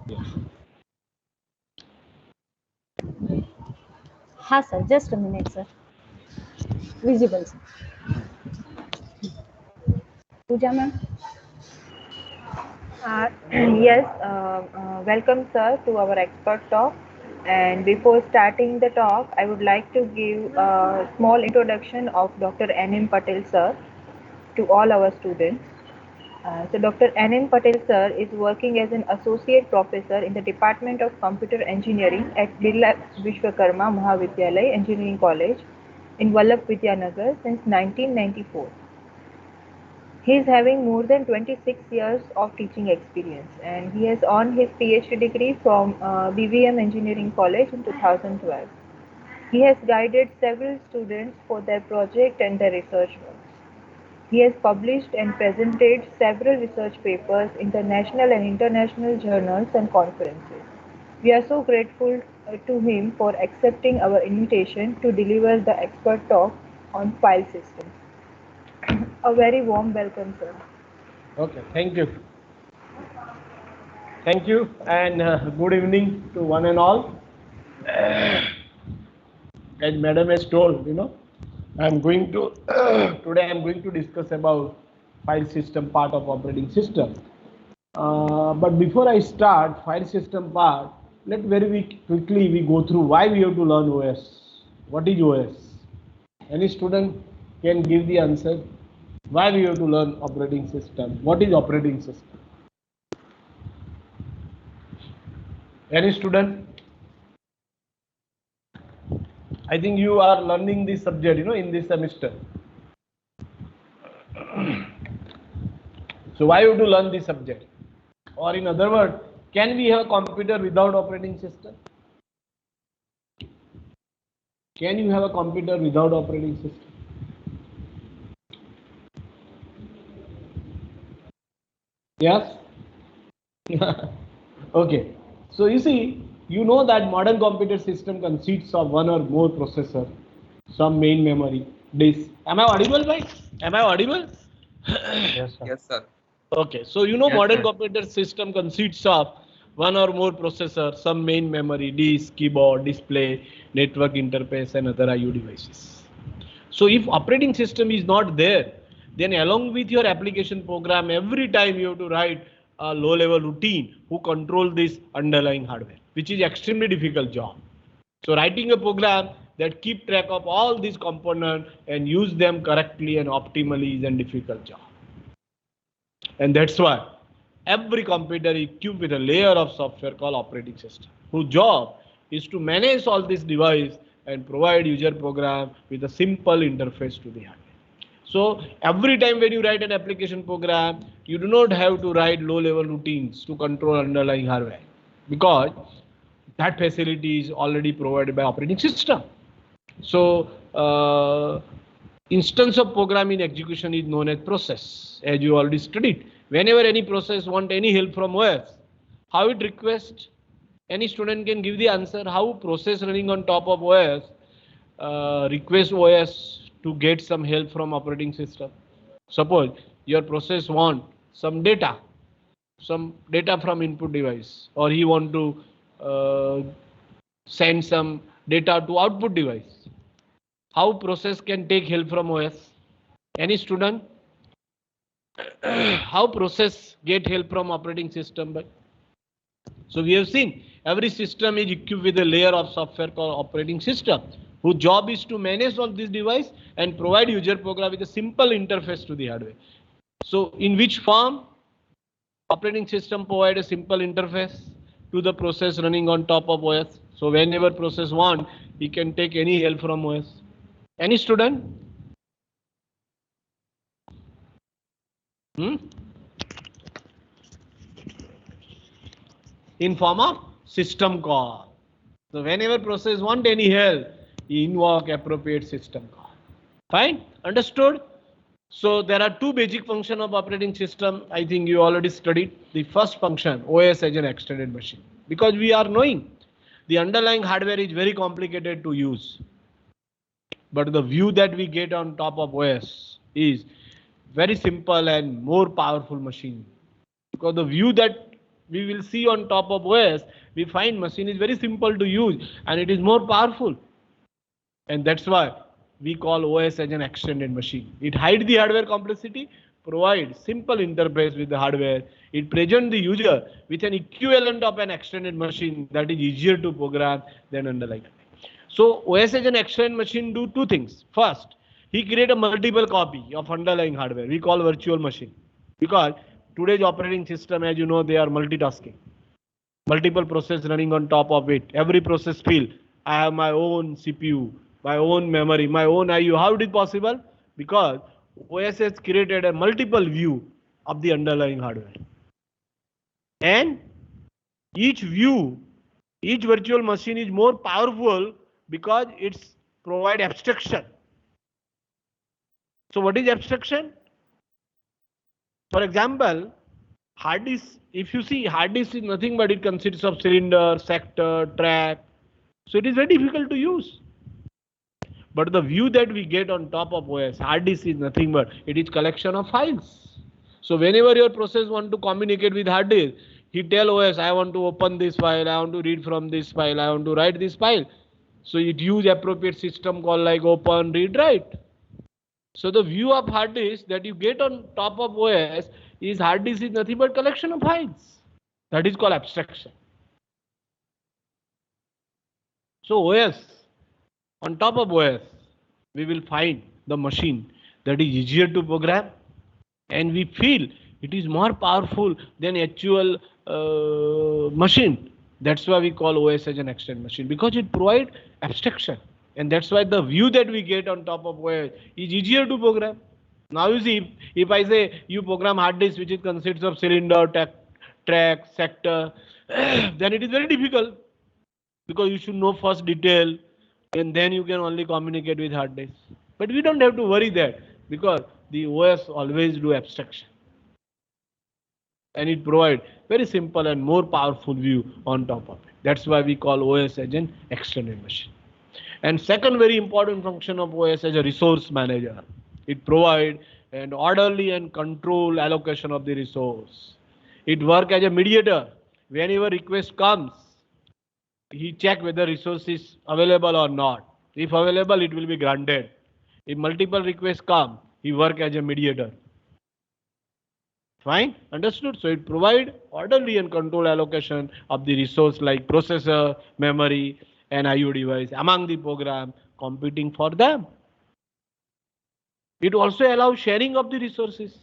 Yes. हाँ sir, just a minute sir. Visible sir. Pooja ma'am. Yes, welcome sir to our expert talk. And before starting the talk, I would like to give a small introduction of Dr. N.M. Patel sir to all our students. So Dr. N.M. Patel sir is working as an associate professor in the Department of Computer Engineering at Birla Vishwakarma Mahavidyalaya Engineering College in Vallabh Vidyanagar since 1994. He is having more than 26 years of teaching experience, and he has earned his PhD degree from BVM Engineering College in 2012. He has guided several students for their project and their research works. He has published and presented several research papers in the national and international journals and conferences. We are so grateful to him for accepting our invitation to deliver the expert talk on file systems. A very warm welcome, sir. Okay, thank you. Thank you, and good evening to one and all. As Madam has told, I'm going to today I'm going to discuss about file system part of operating system. But before I start file system part, let very quickly we go through why we have to learn OS. What is OS? Any student can give the answer. Why we have to learn operating system? What is operating system? Any student? I think you are learning this subject, in this semester. So why you have to learn this subject? Or in other words, can we have a computer without operating system? Can you have a computer without operating system? Yes? Okay. So you see, you know that modern computer system consists of one or more processor, some main memory, disk. Am I audible, right? Am I audible? Yes, sir. Yes, sir. Okay, so modern computer system consists of one or more processor, some main memory, disk, keyboard, display, network interface, and other I/O devices. So if operating system is not there, then along with your application program, every time you have to write a low-level routine who control this underlying hardware, which is extremely difficult job. So writing a program that keep track of all these components and use them correctly and optimally is a difficult job. And that's why every computer is equipped with a layer of software called operating system, whose job is to manage all these devices and provide user program with a simple interface to the hardware. So every time when you write an application program, you do not have to write low-level routines to control underlying hardware, because that facility is already provided by operating system. So instance of program in execution is known as process, as you already studied. Whenever any process want any help from OS, how it request? Any student can give the answer. How process running on top of OS request OS to get some help from operating system. Suppose your process want some data from input device, or he want to send some data to output device. How process can take help from OS? Any student? How process get help from operating system? So we have seen every system is equipped with a layer of software called operating system, whose job is to manage all these device and provide user program with a simple interface to the hardware. So in which form operating system provide a simple interface to the process running on top of OS? So whenever process want, he can take any help from OS. Any student? In form of system call. So whenever process want any help, you invoke appropriate system call. Fine? Understood? So there are two basic functions of operating system. I think you already studied. The first function, OS as an extended machine. Because we are knowing the underlying hardware is very complicated to use. But the view that we get on top of OS is very simple and more powerful machine. Because the view that we will see on top of OS, we find machine is very simple to use and it is more powerful. And that's why we call OS as an extended machine. It hides the hardware complexity, provides simple interface with the hardware. It presents the user with an equivalent of an extended machine that is easier to program than underlying. So OS as an extended machine do two things. First, he create a multiple copy of underlying hardware. We call virtual machine because today's operating system, as you know, they are multitasking. Multiple process running on top of it. Every process feel I have my own CPU, my own memory, my own IO. How it is possible? Because OS has created a multiple view of the underlying hardware. And each view, each virtual machine is more powerful because it's provide abstraction. So what is abstraction? For example, hard disk, if you see hard disk is nothing but it consists of cylinder, sector, track. So it is very difficult to use. But the view that we get on top of OS, hard disk is nothing but it is collection of files. So whenever your process want to communicate with hard disk, he tell OS, I want to open this file, I want to read from this file, I want to write this file. So it use appropriate system called like open, read, write. So the view of hard disk that you get on top of OS is hard disk is nothing but collection of files. That is called abstraction. So OS, on top of OS, we will find the machine that is easier to program and we feel it is more powerful than actual machine. That's why we call OS as an extended machine because it provides abstraction. And that's why the view that we get on top of OS is easier to program. Now you see, if I say you program hard disk which consists of cylinder, track, sector, then it is very difficult because you should know first detail and then you can only communicate with hard disk. But we don't have to worry that because the OS always do abstraction. And it provides very simple and more powerful view on top of it. That's why we call OS as an extended machine. And second very important function of OS as a resource manager. It provides an orderly and control allocation of the resource. It works as a mediator. Whenever request comes, he check whether resource is available or not. If available, it will be granted. If multiple requests come, he work as a mediator. Fine, understood? So it provide orderly and control allocation of the resource like processor, memory, and IO device among the program computing for them. It also allows sharing of the resources.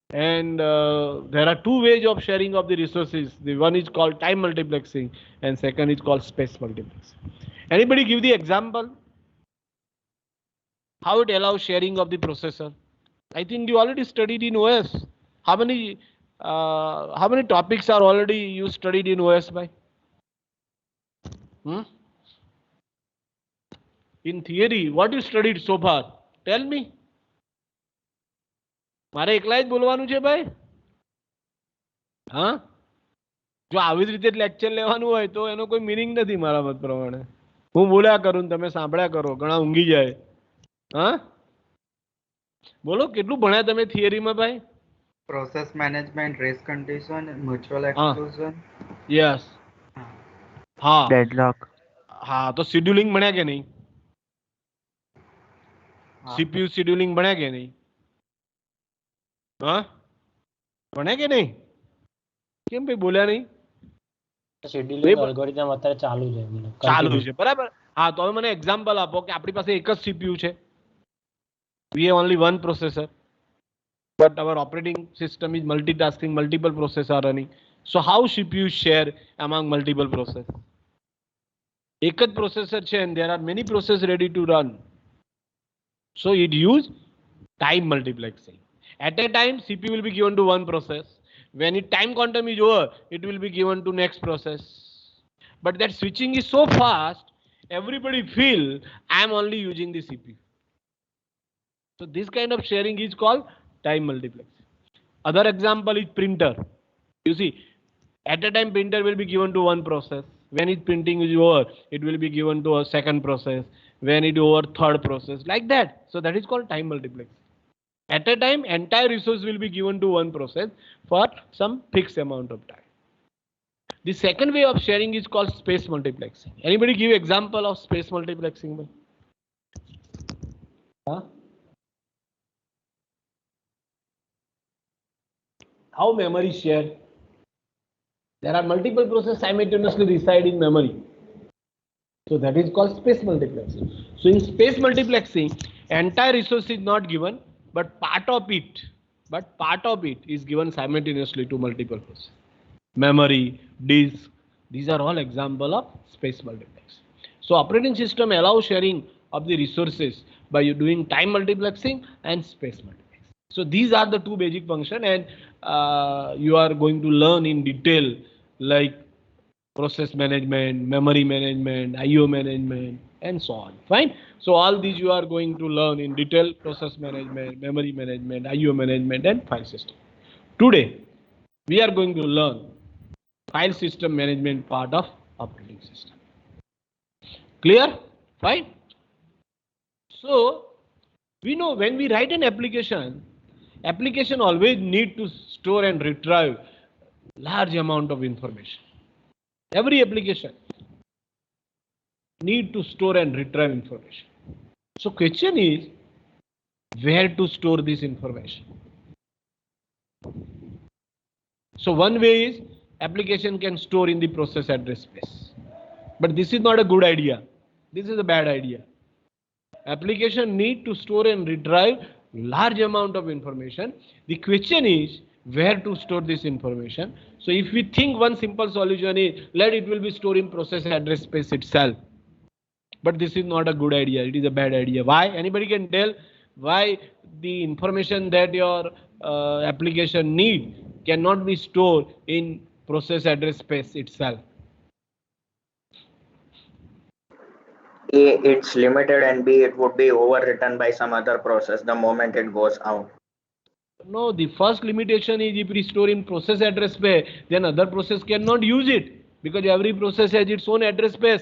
And there are two ways of sharing of the resources. The one is called time multiplexing and second is called space multiplexing. Anybody give the example? How it allows sharing of the processor? I think you already studied in OS. How many topics are already you studied in OS by? In theory, what you studied so far? Tell me. મારે એકલા જ બોલવાનું છે ભાઈ? હા, જો આવી જ રીતે લેક્ચર લેવાનું હોય તો એનો કોઈ મીનિંગ નથી મારા મત પ્રમાણે. હું બોલ્યા કરું તમે સાંભળ્યા કરો, ઘણા ઊંઘી જાય. હા, બોલો કેટલું ભણ્યા તમે થિયરીમાં ભાઈ? Process management, race condition, mutual exclusion. Yes. હા, Deadlock. હા, તો શેડ્યુલિંગ ભણ્યા કે નહીં? CPU શેડ્યુલિંગ ભણ્યા કે નહીં? હા, ભણ્યા કે નહીં? કેમ ભાઈ બોલ્યા નહીં? શેડ્યુલિંગ અલ્ગોરિધમ અત્યારે ચાલુ છે. ચાલુ છે, બરાબર. હા, તો હવે મને એક્ઝામ્પલ આપો કે આપણી પાસે એક જ CPU છે. We have only one processor, but our operating system is multitasking, multiple processors are running. So how CPU share among multiple processors? એક જ processor છે and there are many processes ready to run. So it use time multiplexing. At a time, CPU will be given to one process. When its time quantum is over, it will be given to next process. But that switching is so fast, everybody feel I am only using the CPU. So this kind of sharing is called time multiplexing. Other example is printer. You see, at a time printer will be given to one process. When its printing is over, it will be given to a second process. When it over, third process, like that. So that is called time multiplexing. At a time, entire resource will be given to one process for some fixed amount of time. The second way of sharing is called space multiplexing. Anybody give example of space multiplexing? Huh? How memory shared? There are multiple processes simultaneously reside in memory. So that is called space multiplexing. So in space multiplexing, entire resource is not given, but part of it is given simultaneously to multiple processes. Memory, disk, these are all example of space multiplexing. So operating system allows sharing of the resources by doing time multiplexing and space multiplexing. So these are the two basic functions, and you are going to learn in detail like process management, memory management, IO management, and so on. Fine. So all these you are going to learn in detail: process management, memory management, IO management, and file system. Today we are going to learn file system management part of operating system. Clear? Fine. So we know when we write an application always need to store and retrieve large amount of information. Every application need to store and retrieve information. So question is where to store this information. So one way is application can store in the process address space. But this is not a good idea. This is a bad idea. Application need to store and retrieve large amount of information. The question is where to store this information. So if we think one simple solution is let it will be stored in process address space itself. But this is not a good idea. It is a bad idea. Why? Anybody can tell why the information that your application need cannot be stored in process address space itself. A, it's limited, and B, it would be overwritten by some other process the moment it goes out. No, the first limitation is if we store in process address space, then other process cannot use it because every process has its own address space,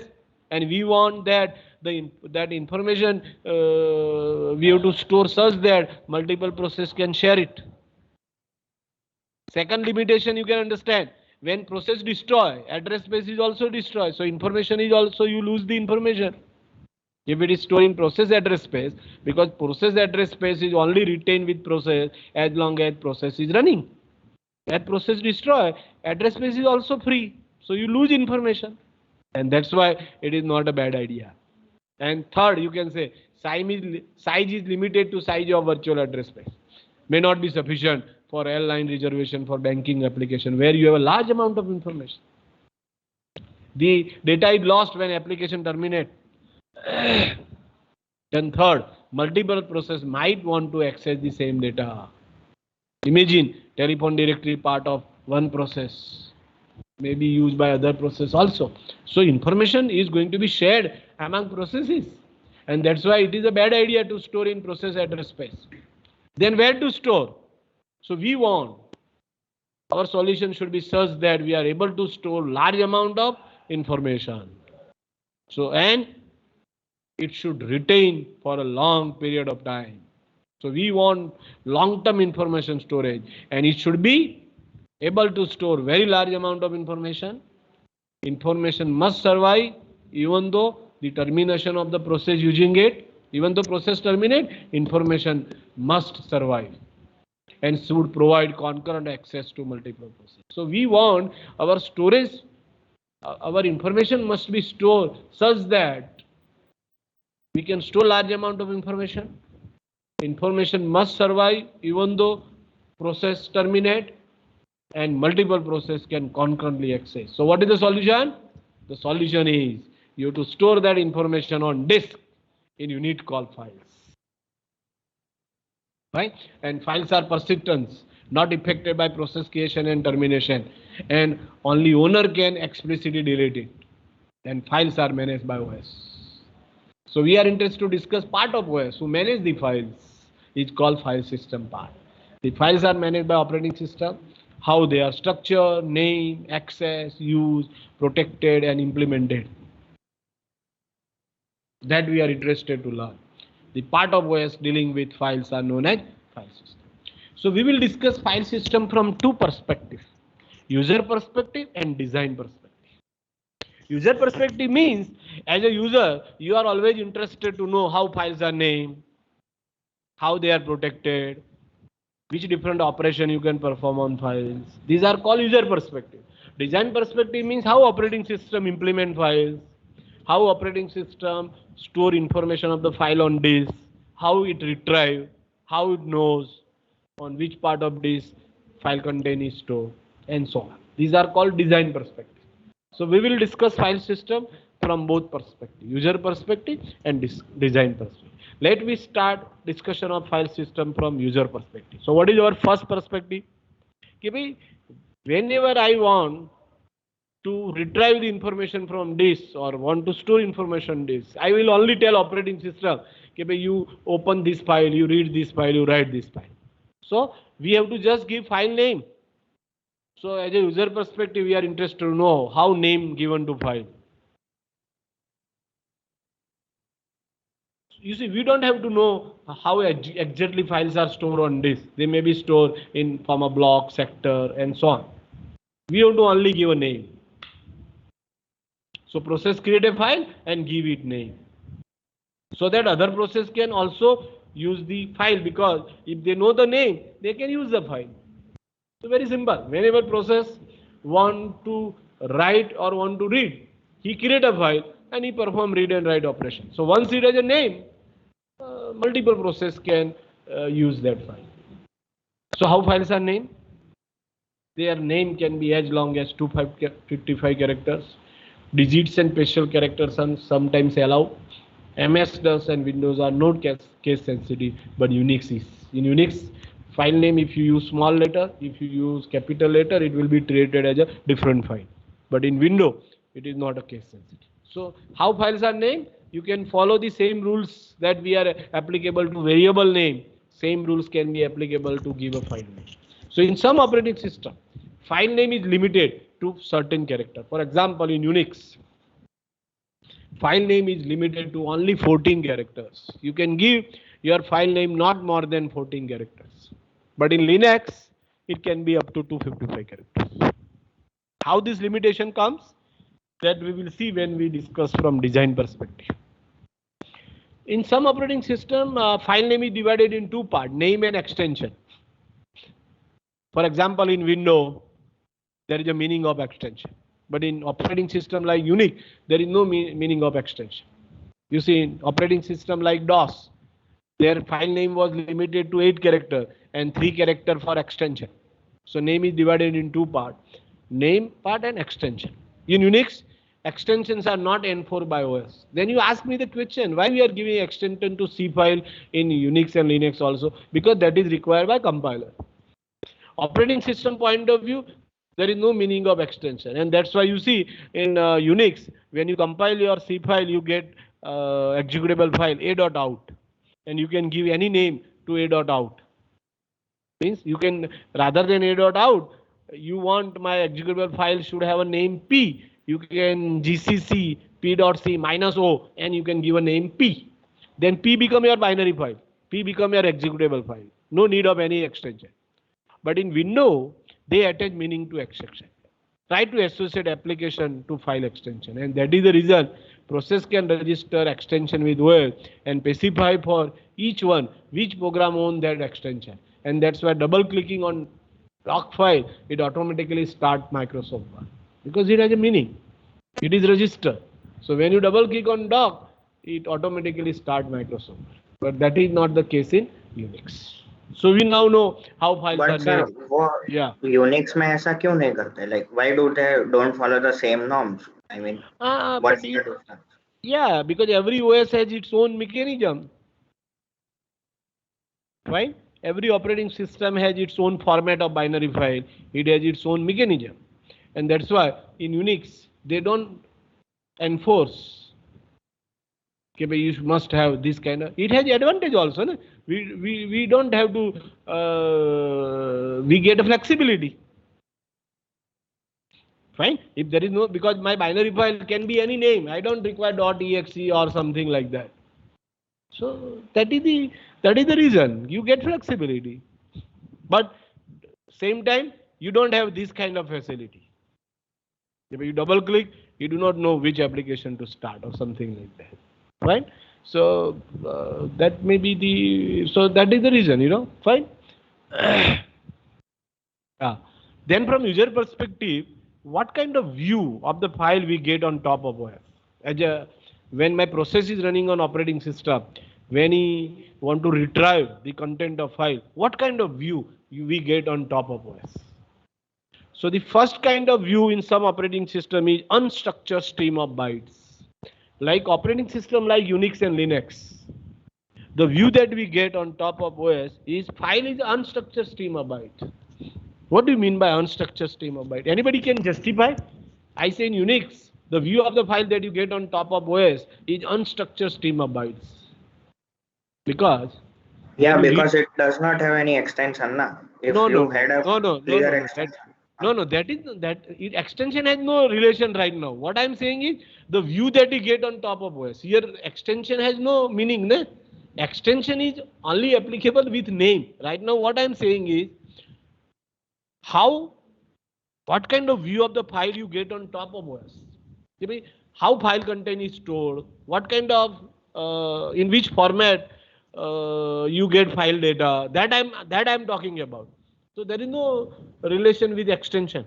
and we want that that information we have to store such that multiple process can share it. Second limitation you can understand, when process destroy, address space is also destroyed, so information is also you lose the information. If it is stored in process address space, because process address space is only retained with process as long as process is running. That process destroy, address space is also free, so you lose information, and that's why it is not a bad idea. And third, you can say size is limited to size of virtual address space. May not be sufficient for airline reservation, for banking application, where you have a large amount of information. The data is lost when application terminate. Then third, multiple process might want to access the same data. Imagine telephone directory part of one process may be used by other process also. So information is going to be shared among processes, and that's why it is a bad idea to store in process address space. Then where to store? So we want our solution should be such that we are able to store large amount of information. So and it should retain for a long period of time. So we want long-term information storage, and it should be able to store very large amount of information. Information must survive even though the termination of the process using it, even though process terminate, information must survive and should provide concurrent access to multiple processes. So we want our storage, our information must be stored such that we can store large amount of information. Information must survive even though process terminate, and multiple process can concurrently access. So what is the solution? The solution is you have to store that information on disk in unit called files. Right? And files are persistence, not affected by process creation and termination, and only owner can explicitly delete it. And files are managed by OS. So we are interested to discuss part of OS who manage the files. It's called file system part. The files are managed by operating system. How they are structured, named, accessed, used, protected, and implemented. That we are interested to learn. The part of OS dealing with files are known as file system. So we will discuss file system from two perspectives. User perspective and design perspective. User perspective means as a user, you are always interested to know how files are named, how they are protected, which different operation you can perform on files. These are called user perspective. Design perspective means how operating system implement files, how operating system store information of the file on disk, how it retrieve, how it knows on which part of this file content is stored, and so on. These are called design perspective. So we will discuss file system from both perspective, user perspective and design perspective. Let me start discussion of file system from user perspective. So what is our first perspective? Okay, whenever I want to retrieve the information from disk or want to store information disk, I will only tell operating system, okay, you open this file, you read this file, you write this file. So we have to just give file name. So as a user perspective, we are interested to know how name given to file. You see, we don't have to know how exactly files are stored on disk. They may be stored in from a block, sector, and so on. We have to only give a name. So process create a file and give it name. So that other process can also use the file, because if they know the name, they can use the file. So very simple. Whenever process want to write or want to read, he create a file and he perform read and write operation. So once it has a name, multiple process can use that file. So how files are named? Their name can be as long as 255 characters. Digits and special characters are sometimes allowed. MS DOS and Windows are not case sensitive, but Unix is. In Unix, file name, if you use small letter, if you use capital letter, it will be treated as a different file. But in Windows, it is not a case sensitive. So how files are named? You can follow the same rules that we are applicable to variable name. Same rules can be applicable to give a file name. So in some operating system, file name is limited to certain character. For example, in Unix, file name is limited to only 14 characters. You can give your file name not more than 14 characters. But in Linux, it can be up to 255 characters. How this limitation comes? That we will see when we discuss from design perspective. In some operating system, file name is divided in two parts, name and extension. For example, in Windows, there is a meaning of extension. But in operating system like Unix, there is no meaning of extension. You see, in operating system like DOS, their file name was limited to 8 character and 3 character for extension. So name is divided in two parts, name part and extension. In Unix, extensions are not enforced by OS. Then you ask me the question, why we are giving extension to C file in Unix and Linux also? Because that is required by compiler. Operating system point of view, there is no meaning of extension, and that's why you see in Unix, when you compile your C file, you get executable file a.out, and you can give any name to a.out. Means you can, rather than a.out, you want my executable file should have a name P, you can gcc p.c -o, and you can give a name P. Then P become your binary file, P become your executable file. No need of any extension. But in Windows, they attach meaning to extension. Try to associate application to file extension, and that is the reason process can register extension with OS and specify for each one which program owns that extension. And that's why double clicking on doc file, it automatically start Microsoft Word because it has a meaning. It is registered. So when you double click on doc, it automatically start Microsoft Word. But that is not the case in Unix. So we now know how files But are sir, named. वो Yeah. Unix में ऐसा क्यों नहीं करते? Like, why do they don't follow the same norms? I mean, But what's the difference? yeah, because every OS has its own mechanism, right? Every operating system has its own format of binary file. It has its own mechanism, and that's why in Unix they don't enforce. Okay, but you must have this kind of. It has advantage also. No? We don't have to. We get a flexibility. Fine. If there is no, because my binary file can be any name. I don't require .exe or something like that. So that is the reason you get flexibility. But same time you don't have this kind of facility. If you double click, you do not know which application to start or something like that, right? So that may be that is the reason, fine. Then from user perspective, what kind of view of the file we get on top of OS? When my process is running on operating system, when we want to retrieve the content of file, what kind of view we get on top of OS? So the first kind of view in some operating system is unstructured stream of bytes. Like operating system like Unix and Linux, the view that we get on top of OS is file is unstructured stream of bytes. What do you mean by unstructured stream of byte? Anybody can justify? I say in Unix, the view of the file that you get on top of OS is unstructured stream of bytes. Because Yeah, because it does not have any extension, na? If you had a clear extension. Extension has no relation right now. What I'm saying is the view that you get on top of OS. Here extension has no meaning, ne? Extension is only applicable with name. Right now what I'm saying is what kind of view of the file you get on top of OS? How file content is stored, what kind of in which format you get file data, that I'm talking about. So there is no relation with extension.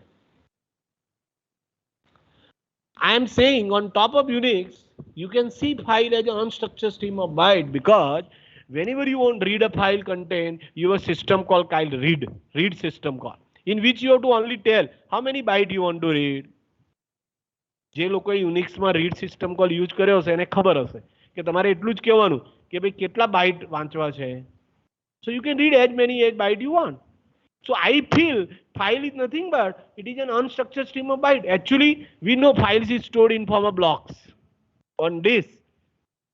I am saying on top of Unix, you can see file as an unstructured stream of byte, because whenever you want to read a file content, you have a system call read system call, in which you have to only tell how many byte you want to read. જે લોકોએ યુનિક્સમાં read system call use કર્યો હશે એને ખબર હશે કે તમારે એટલું જ કહેવાનું કે ભાઈ કેટલા બાઇટ વાંચવા છે. So you can read as many as byte you want. So I feel file is nothing but it is an unstructured stream of byte. Actually, we know files is stored in form of blocks. On this,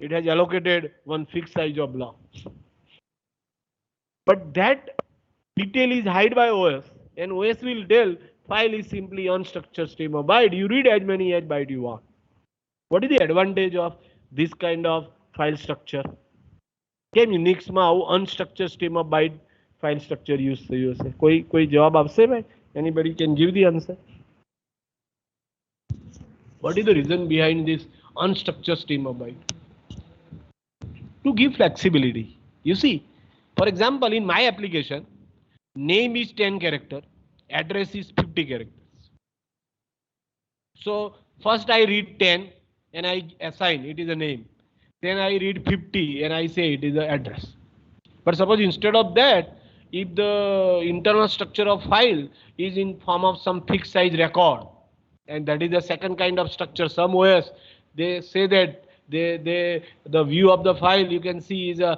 it has allocated one fixed size of blocks. But that detail is hide by OS, and OS will tell file is simply unstructured stream of byte. You read as many as byte you want. What is the advantage of this kind of file structure? કેમ યુનિક્સમાં આવું unstructured stream of byte file structure use થયું હશે? કોઈ જવાબ આપશે ભાઈ? Anybody can give the answer? What is the reason behind this unstructured stream of byte? To give flexibility. You see, for example, in my application, name is 10 character, address is 50 characters. So first I read 10 and I assign it is a name. Then I read 50 and I say it is the address. But suppose instead of that, if the internal structure of file is in form of some fixed size record, and that is the second kind of structure, some OS, they say that the view of the file you can see is a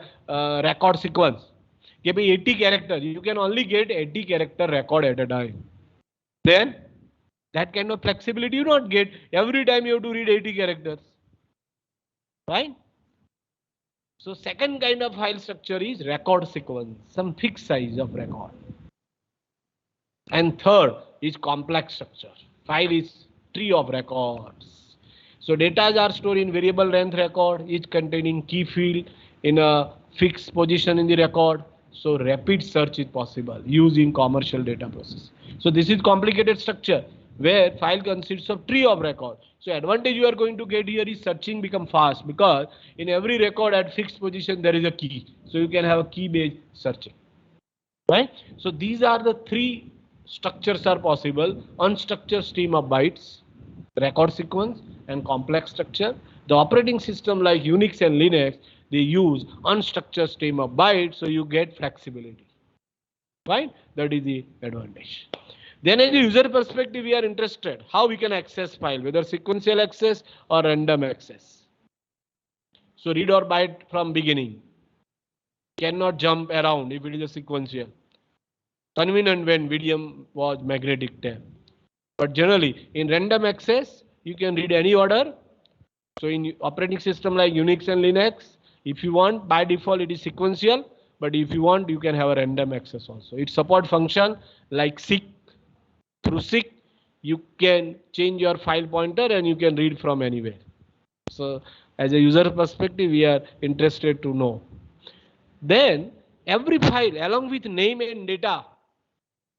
record sequence. 80 characters, you can only get 80 character record at a time. Then that kind of flexibility you not get. Every time you have to read 80 characters. Right? So second kind of file structure is record sequence, some fixed size of record. And third is complex structure. File is tree of records. So data are stored in variable length record, each containing key field in a fixed position in the record. So rapid search is possible using commercial data process. So this is complicated structure where file consists of tree of record. So advantage you are going to get here is searching become fast, because in every record at fixed position there is a key. So you can have a key based searching. Right? So these are the three structures are possible: unstructured stream of bytes, record sequence, and complex structure. The operating system like Unix and Linux, they use unstructured stream of bytes, so you get flexibility. Right? That is the advantage. Then as a user perspective, we are interested how we can access file, whether sequential access or random access. So read or byte from beginning. Cannot jump around if it is a sequential. Convenient when medium was magnetic tape. But generally in random access, you can read any order. So in operating system like Unix and Linux, if you want, by default it is sequential, but if you want, you can have a random access also. It support function like seek. Through seek, you can change your file pointer and you can read from anywhere. So as a user perspective, we are interested to know. Then every file along with name and data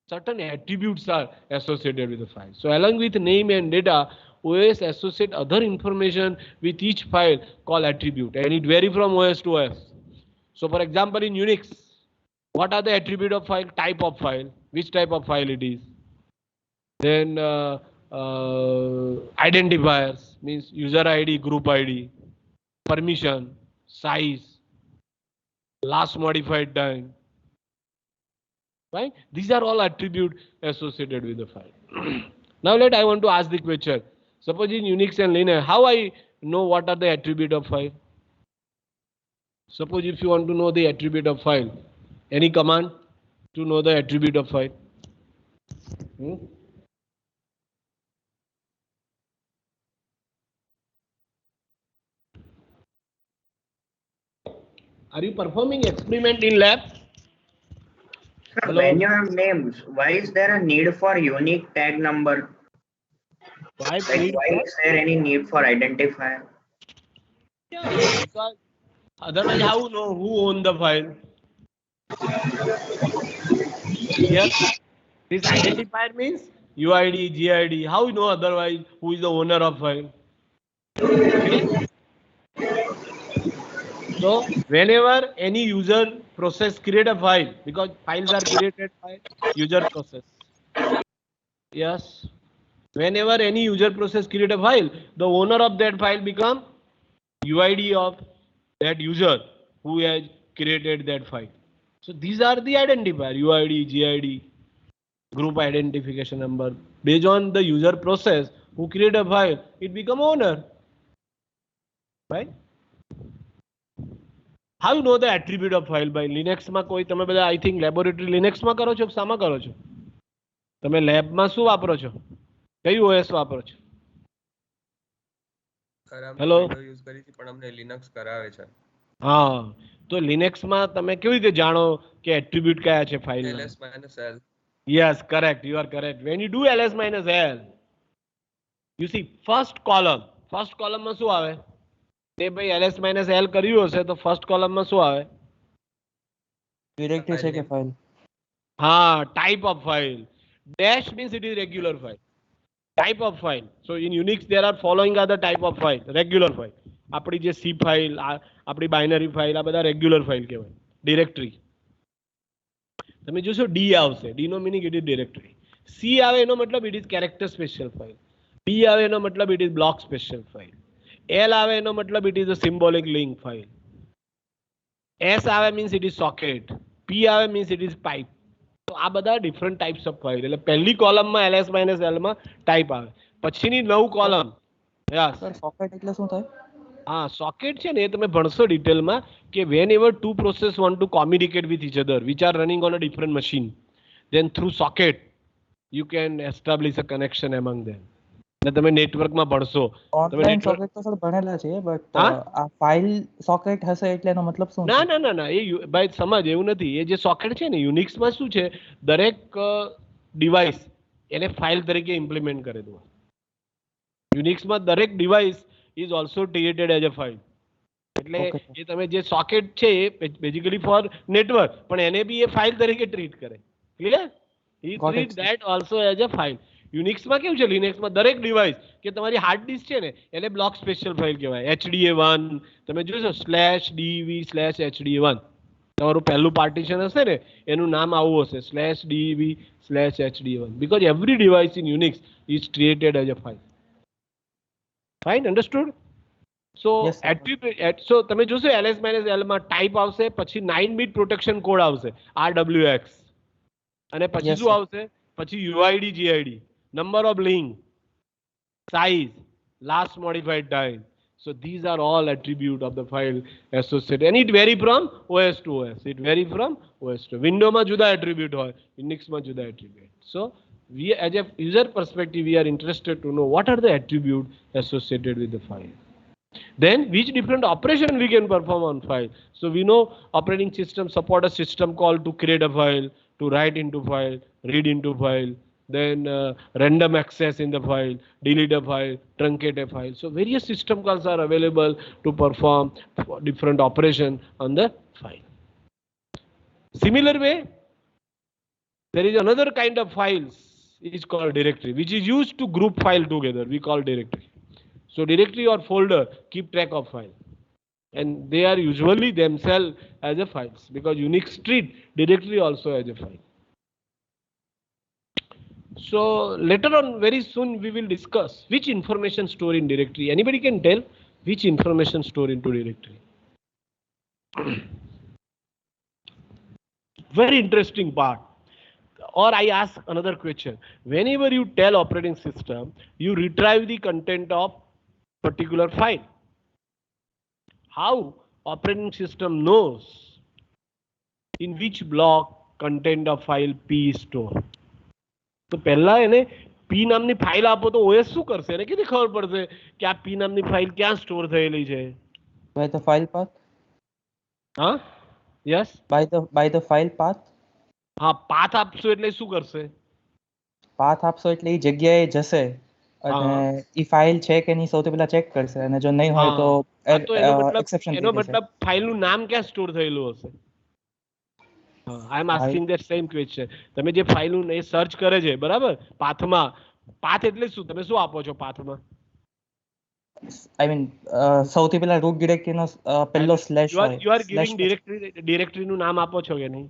certain attributes are associated with the file. So along with name and data, OS associate other information with each file called attribute, and it vary from OS to OS. So for example, in Unix, what are the attribute of file? Type of file, which type of file it is. Then identifiers means user ID, group ID, permission, size, last modified time. Right? These are all attributes associated with the file. Now I want to ask the question. Suppose in Unix and Linux, how I know what are the attribute of file? Suppose if you want to know the attribute of file, any command to know the attribute of file? Are you performing experiment in lab? Sir, Hello? when you have names, why is there a need for unique tag number? Why Like, need why for? is there any need for identifier? Yeah, because otherwise how you know who own the file? Yes. This identifier means UID, GID. How you know otherwise who is the owner of file? Okay. So whenever any user process create a file, because files are created by user process. Yes. Whenever any user process create a file, the owner of that file become UID of that user who has created that file. So these are the identifier, UID, GID, group identification number. Based on the user process who create a file, it become owner. Right? How you know the attribute of file by Linux માં કોઈ તમે બધા I think laboratory Linux માં કરો છો કે સામાં કરો છો? તમે લેબ માં શું વાપરો છો? કયું OS વાપરો છો? હેલો. યુઝ કરી છે પણ અમને લિનક્સ કરાવે છે. હા, તો લિનક્સ માં તમે કેવી રીતે જાણો કે એટ્રીબ્યુટ કયા છે ફાઇલ ના? ls-l. Yes, correct. You are correct. When you do ls-l, you see first column માં શું આવે? તે ભાઈ ls-l કર્યું હશે તો ફર્સ્ટ કોલમ માં શું આવે? ડિરેક્ટરી છે કે ફાઇલ? હા, type of file. Dash means it is regular file. Type of file. So in Unix there are following other type of file. Regular file. આપણી જે C ફાઇલ, આપણી બાઇનરી ફાઇલ, આ બધા રેગ્યુલર ફાઇલ કહેવાય. Directory. તમે જોશો D આવશે. D નો meaning it is directory. C આવે એનો મતલબ it is character special file. B આવે એનો મતલબ it is block special file. L આવે એનો મતલબ it is a symbolic link file. S આવે means it is socket. P આવે મીન્સ ઇટ ઇઝ પાઇપ. તો આ બધા ડિફરન્ટ ટાઈપ્સ ઓફ ફાઇલ. એટલે પહેલી કોલમમાં ls-l માં ટાઈપ આવે. પછીની 9 કોલમ. યસ. સર સોકેટ એટલે શું થાય? હા, સોકેટ છે ને એ તમે ભણશો ડિટેલમાં કે whenever two process want to communicate with each other which are running on a different machine, then through socket you can establish a connection among them. ને તમે નેટવર્કમાં ભણશો. ઓનલાઈન સોકેટ તો સર ભણેલા છે બટ આ ફાઇલ સોકેટ હશે એટલે એનો મતલબ શું? ના ના ના ના, એ ભાઈ સમજ એવું નથી. એ જે સોકેટ છે ને યુનિક્સમાં શું છે, દરેક ડિવાઇસ એને ફાઇલ તરીકે ઇમ્પ્લિમેન્ટ કરે દો. યુનિક્સમાં દરેક device is also treated as a file. એટલે એ તમે જે સોકેટ છે એ બેઝિકલી ફોર નેટવર્ક, પણ એને બી એ ફાઇલ તરીકે ટ્રીટ કરે. Clear? He treat that also as a file. યુનિક્સમાં કેવું છે, લિનક્સમાં દરેક ડિવાઇસ કે તમારી હાર્ડ ડિસ્ક છે ને એને બ્લોક સ્પેશિયલ ફાઇલ કહેવાય. HDA1 તમે જોશો /DV/HDA1 તમારું પહેલું પાર્ટીશન હશે ને એનું નામ આવું હશે /DV/HDA1 because every device in Unix is created as a file. Fine, understood? So yes, so તમે જોશો ls-l માં ટાઈપ આવશે, પછી 9-bit પ્રોટેક્શન કોડ આવશે RWX, અને પછી શું આવશે? પછી UID GID, number of link, size, last modified time. So these are all attribute of the file associated, and it vary from OS to OS. It vary from OS to Windows માં જુદા attribute હોય, Unix માં જુદા attribute. So we as a user perspective we are interested to know what are the attribute associated with the file. Then which different operation we can perform on file. So we know operating system support a system call to create a file, to write into file, read into file, then random access in the file, delete a file, truncate a file. So various system calls are available to perform different operation on the file. Similar way, there is another kind of files is called directory, which is used to group file together. We call directory. So directory or folder keep track of file, and they are usually themselves as a files, because Unix treat directory also as a file. So later on, very soon, we will discuss which information store in directory. Anybody can tell which information store into directory? Very interesting part. Or I ask another question. Whenever you tell operating system, you retrieve the content of particular file. How operating system knows in which block content of file P is stored? તો પહેલા એને P નામની file આપો તો OS શું કરશે? એને કેવી ખબર પડશે કે આ P નામની ફાઇલ ક્યાં સ્ટોર થયેલી છે? By the file path. હા? Yes? By the file path. હા, પાથ આપશો એટલે શું કરશે? પાથ આપશો એટલે એ જગ્યાએ જશે અને ઈ ફાઇલ છે કે નહીં સૌથી પહેલા ચેક કરશે, અને જો નહીં હોય તો એક્સેપ્શન એનો મતલબ ફાઇલનું નામ ક્યાં સ્ટોર થયેલું હશે? આઈ એમ આસ્કિંગ ધેટ સેમ ક્વેશ્ચન. તમે જે ફાઇલનું એ સર્ચ કરે છે, બરાબર? પાથમાં, પાથ એટલે શું? તમે શું આપો છો પાથમાં? આઈ મીન સૌથી પહેલા રૂટ ડિરેક્ટરીનો પહેલો સ્લેશ હોય. યુ આર ગિવિંગ ડિરેક્ટરીનું નામ આપો છો કે નહીં?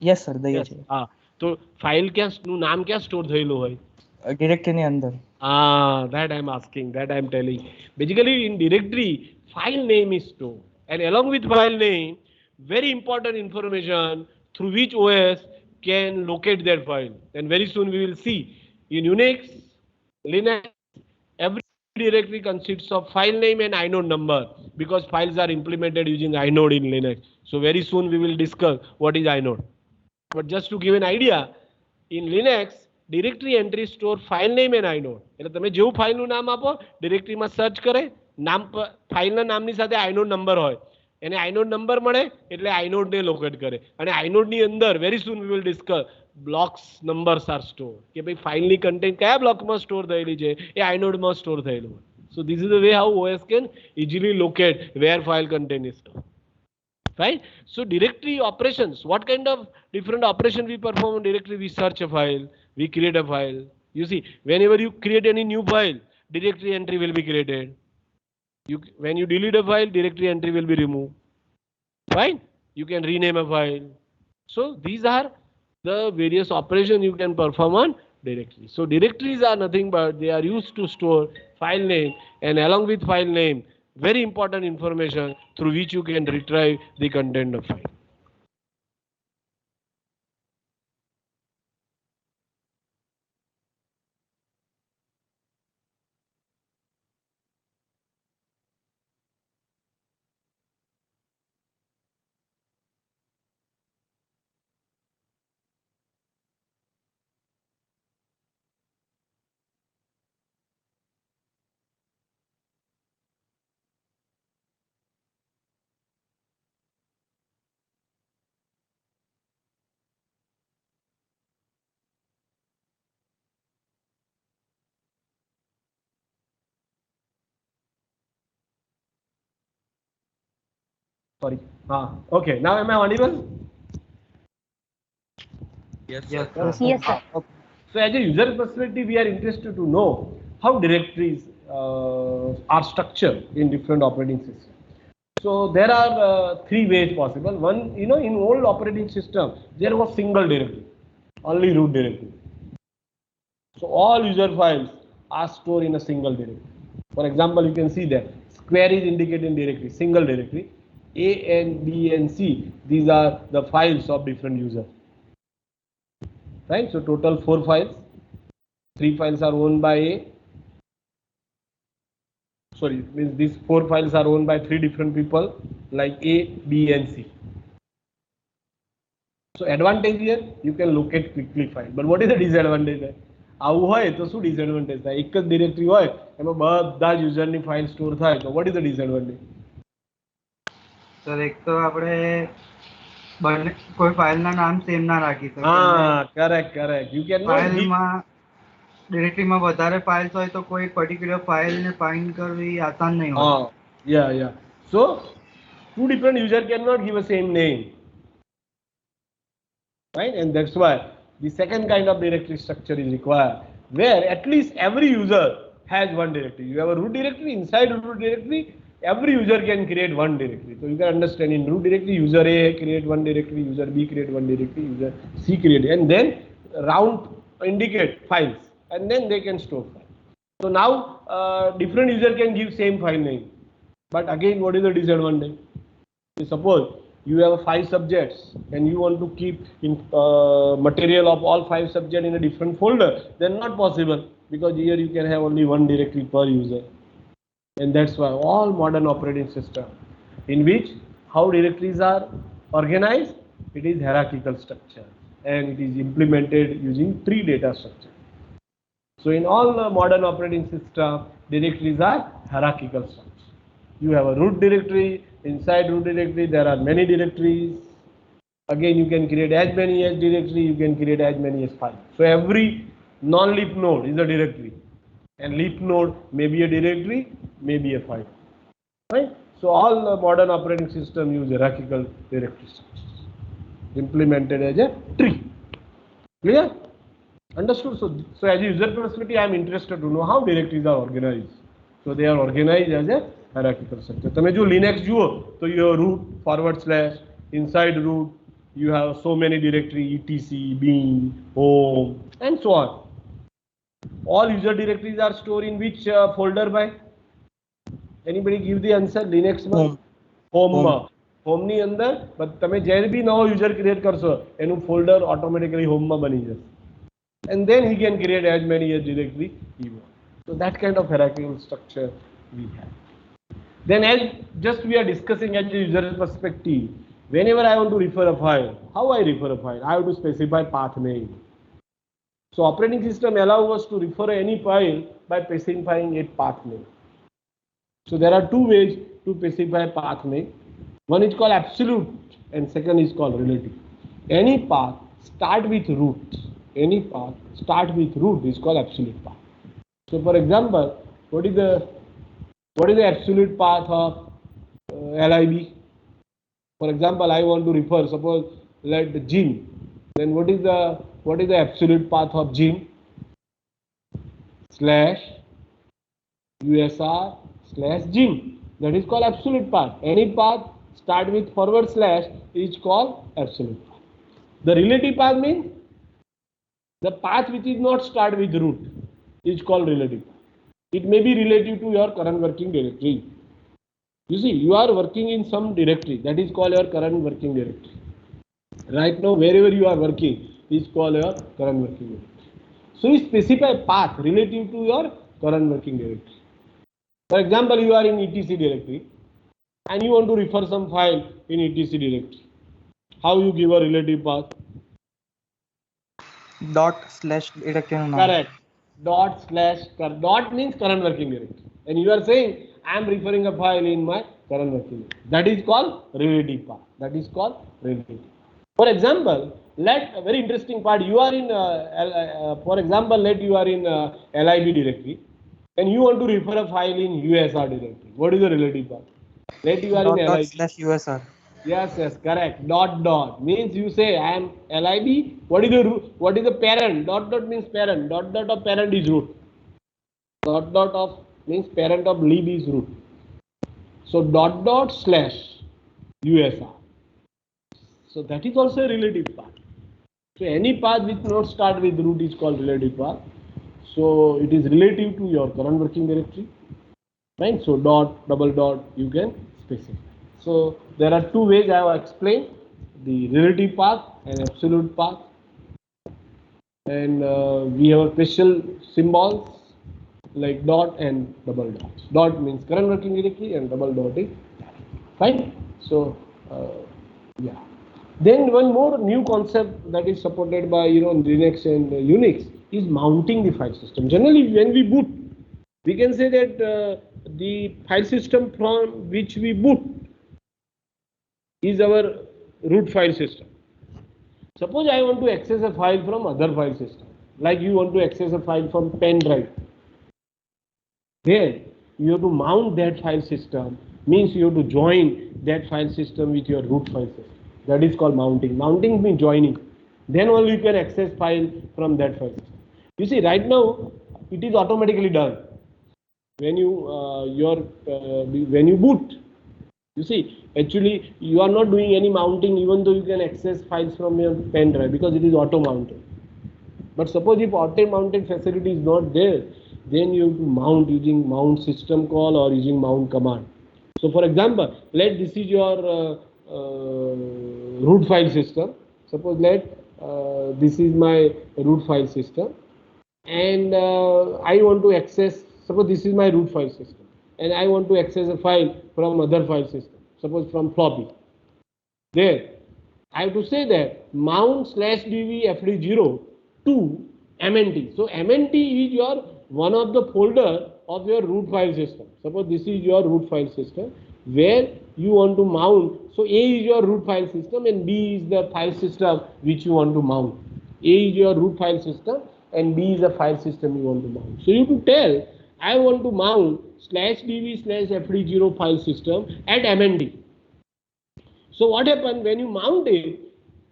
યસ સર, દઈએ છીએ. હા, તો ફાઇલ ક્યાંનું નામ ક્યાં સ્ટોર થયેલું હોય? ડિરેક્ટરીની અંદર. That I am asking, that I am telling. Basically, in directory, file name is stored, and along with file name, very important information through which OS can locate that file. And very soon we will see in Unix, Linux, every directory consists of file name and inode number, because files are implemented using inode in Linux. So very soon we will discuss what is inode. But just to give an idea, in Linux, directory entry store file name and inode. એટલે તમે જેવું ફાઇલનું નામ આપો, ડિરેક્ટરીમાં search કરે, નામ ફાઇલના નામની સાથે આઇનોડ નંબર હોય, એને આઇનોડ નંબર મળે એટલે આઇનોડને લોકેટ કરે. અને આઇનોડની અંદર very soon we will discuss blocks numbers R store, કે ભાઈ ફાઇલની કન્ટેન્ટ કયા બ્લોકમાં સ્ટોર થયેલી છે, એ આઇનોડમાં સ્ટોર થયેલું હોય. સો this is the way how OS can easily locate where file content is stored. Right? So directory operations, what kind of different operation we perform on directory? We search a file, we create a file. You see, whenever you create any new file, directory entry will be created. When you delete a file, directory entry will be removed. Right? You can rename a file. So these are the various operations you can perform on directory. So directories are nothing but they are used to store file name, and along with file name, very important information through which you can retrieve the content of file. Sorry. Okay. Now am I audible? Yes, Yes, sir. sir. Yes, sir. So as a user perspective, we are interested to know how directories are structured in different operating systems. So there are three ways possible. One, in old operating system, there was single directory, only root directory. So all user files are stored in a single directory. For example, you can see that square is indicated in directory, single directory. A and B and C, these are the files of different users. Right? So total 4 files. 3 files are owned by A. Sorry, means these 4 files are owned by 3 different people like A, B and C. So advantage here, you can locate quickly file. But what is the disadvantage there? આવું હોય તો શું disadvantage થાય? એક જ directory હોય એમાં બધા જ યુઝરની ફાઇલ સ્ટોર થાય તો what is the disadvantage? Sir એક તો આપણે કોઈ ફાઇલના નામ સેમ ના રાખી શકીએ. કરેક્ટ. યુ કેન ફાઇલમાં ડિરેક્ટરીમાં વધારે ફાઇલ્સ હોય તો કોઈ પર્ટિક્યુલર ફાઇલને ફાઇન્ડ કરવી આસાન નહીં હોય. Yeah. So two different user cannot give a same name. Right? And that's why The second kind of directory structure is required, where at least every user has one directory. You have a root directory. Inside root directory, every user can create one directory. So you can understand, in root directory, user A create one directory, user B create one directory, user C create, and then round indicate files, and then they can store files. So now different user can give same file name, but again, what is the disadvantage? Suppose you have 5 subjects and you want to keep in, material of all 5 subjects in a different folder, then not possible, because here you can have only one directory per user. And that's why all modern operating system in which how directories are organized, it is hierarchical structure, and it is implemented using tree data structure. So in all modern operating system, directories are hierarchical structure. You have a root directory. Inside root directory, there are many directories. Again, you can create as many as directory. You can create as many as files. So every non-leaf node is a directory, and leaf node may be a directory, may be a file. Right? So all modern operating system use hierarchical directory structures implemented as a tree. Clear? Understood? So as a user perspective, I am interested to know how directories are organized. So they are organized as a hierarchical structure. તમે જો Linux જુઓ તો you have root / inside root you have so many directory etc, bin, home, and so on. All user directories are stored in which folder by? Anybody give the answer? Linux માં home ની અંદર તમે જ્યારે બી નવો user create કરશો એનું folder automatically home માં બની જશે. And then he can create as many as directory he wants. So that kind of hierarchical structure we have. Then as just we are discussing at the user perspective, whenever I want to refer a file, how I refer a file? I have to specify path name. So operating system allows us to refer any file by specifying a path name. So there are two ways to specify path name. One is called absolute and second is called relative. Any path start with root. Any path start with root is called absolute path. So for example, what is the absolute path of lib? For example, I want to refer, suppose let gym, then what is the absolute path of gym? /usr/gym. That is called absolute path. Any path start with / is called absolute path. The relative path means the path which is not start with root is called relative. It may be relative to your current working directory. You see, you are working in some directory, that is called your current working directory. Right now, wherever you are working is called your current working directory. So you specify path relative to your current working directory. For example, you are in etc directory and you want to refer some file in etc directory. How you give a relative path? ./directory name. Correct. Dot means current working directory, and you are saying I am referring a file in my current working directory. That is called relative path. That is called relative. For example, let a very interesting part. You are in for example, let you are in lib directory, and you want to refer a file in usr directory. What is the relative path? Let you are in lib. /usr. Yes, correct. Dot means you say I am lib. What is the parent? Dot means parent. Dot of parent is root. Dot of means parent of lib is root. So dot /usr. So that is also a relative path. So any path which not start with root is called relative path. So it is relative to your current working directory. Right? So dot you can specify. So there are two ways I have explained: the relative path and absolute path. And we have special symbols like dot and double dot. Dot means current working directory and double dot is fine. So yeah. Then one more new concept that is supported by Linux and Unix is mounting the file system. Generally, when we boot, we can say that the file system from which we boot is our root file system. Suppose I want to access a file from other file system, like you want to access a file from pen drive. Then you have to mount that file system, means you have to join that file system with your root file system. That is called mounting. Mounting means joining. Then only you can access file from that file system. You see, right now it is automatically done when you when you boot. You see, actually you are not doing any mounting, even though you can access files from your pen drive because it is auto mounted. But suppose if auto mounted facility is not there, then you have to mount using mount system call or using mount command. So for example, let this is your root file system. Suppose let this is my root file system, and I want to access, suppose this is my root file system, and I want to access a file from other file system, suppose from floppy. There, I have to say that mount /dv fd0 to mnt. So mnt is your one of the folder of your root file system. Suppose this is your root file system where you want to mount. So A is your root file system and B is the file system which you want to mount. A is your root file system and B is the file system you want to mount. So you have to tell I want to mount /dv /fd0 file system at mnt. So what happens when you mount it,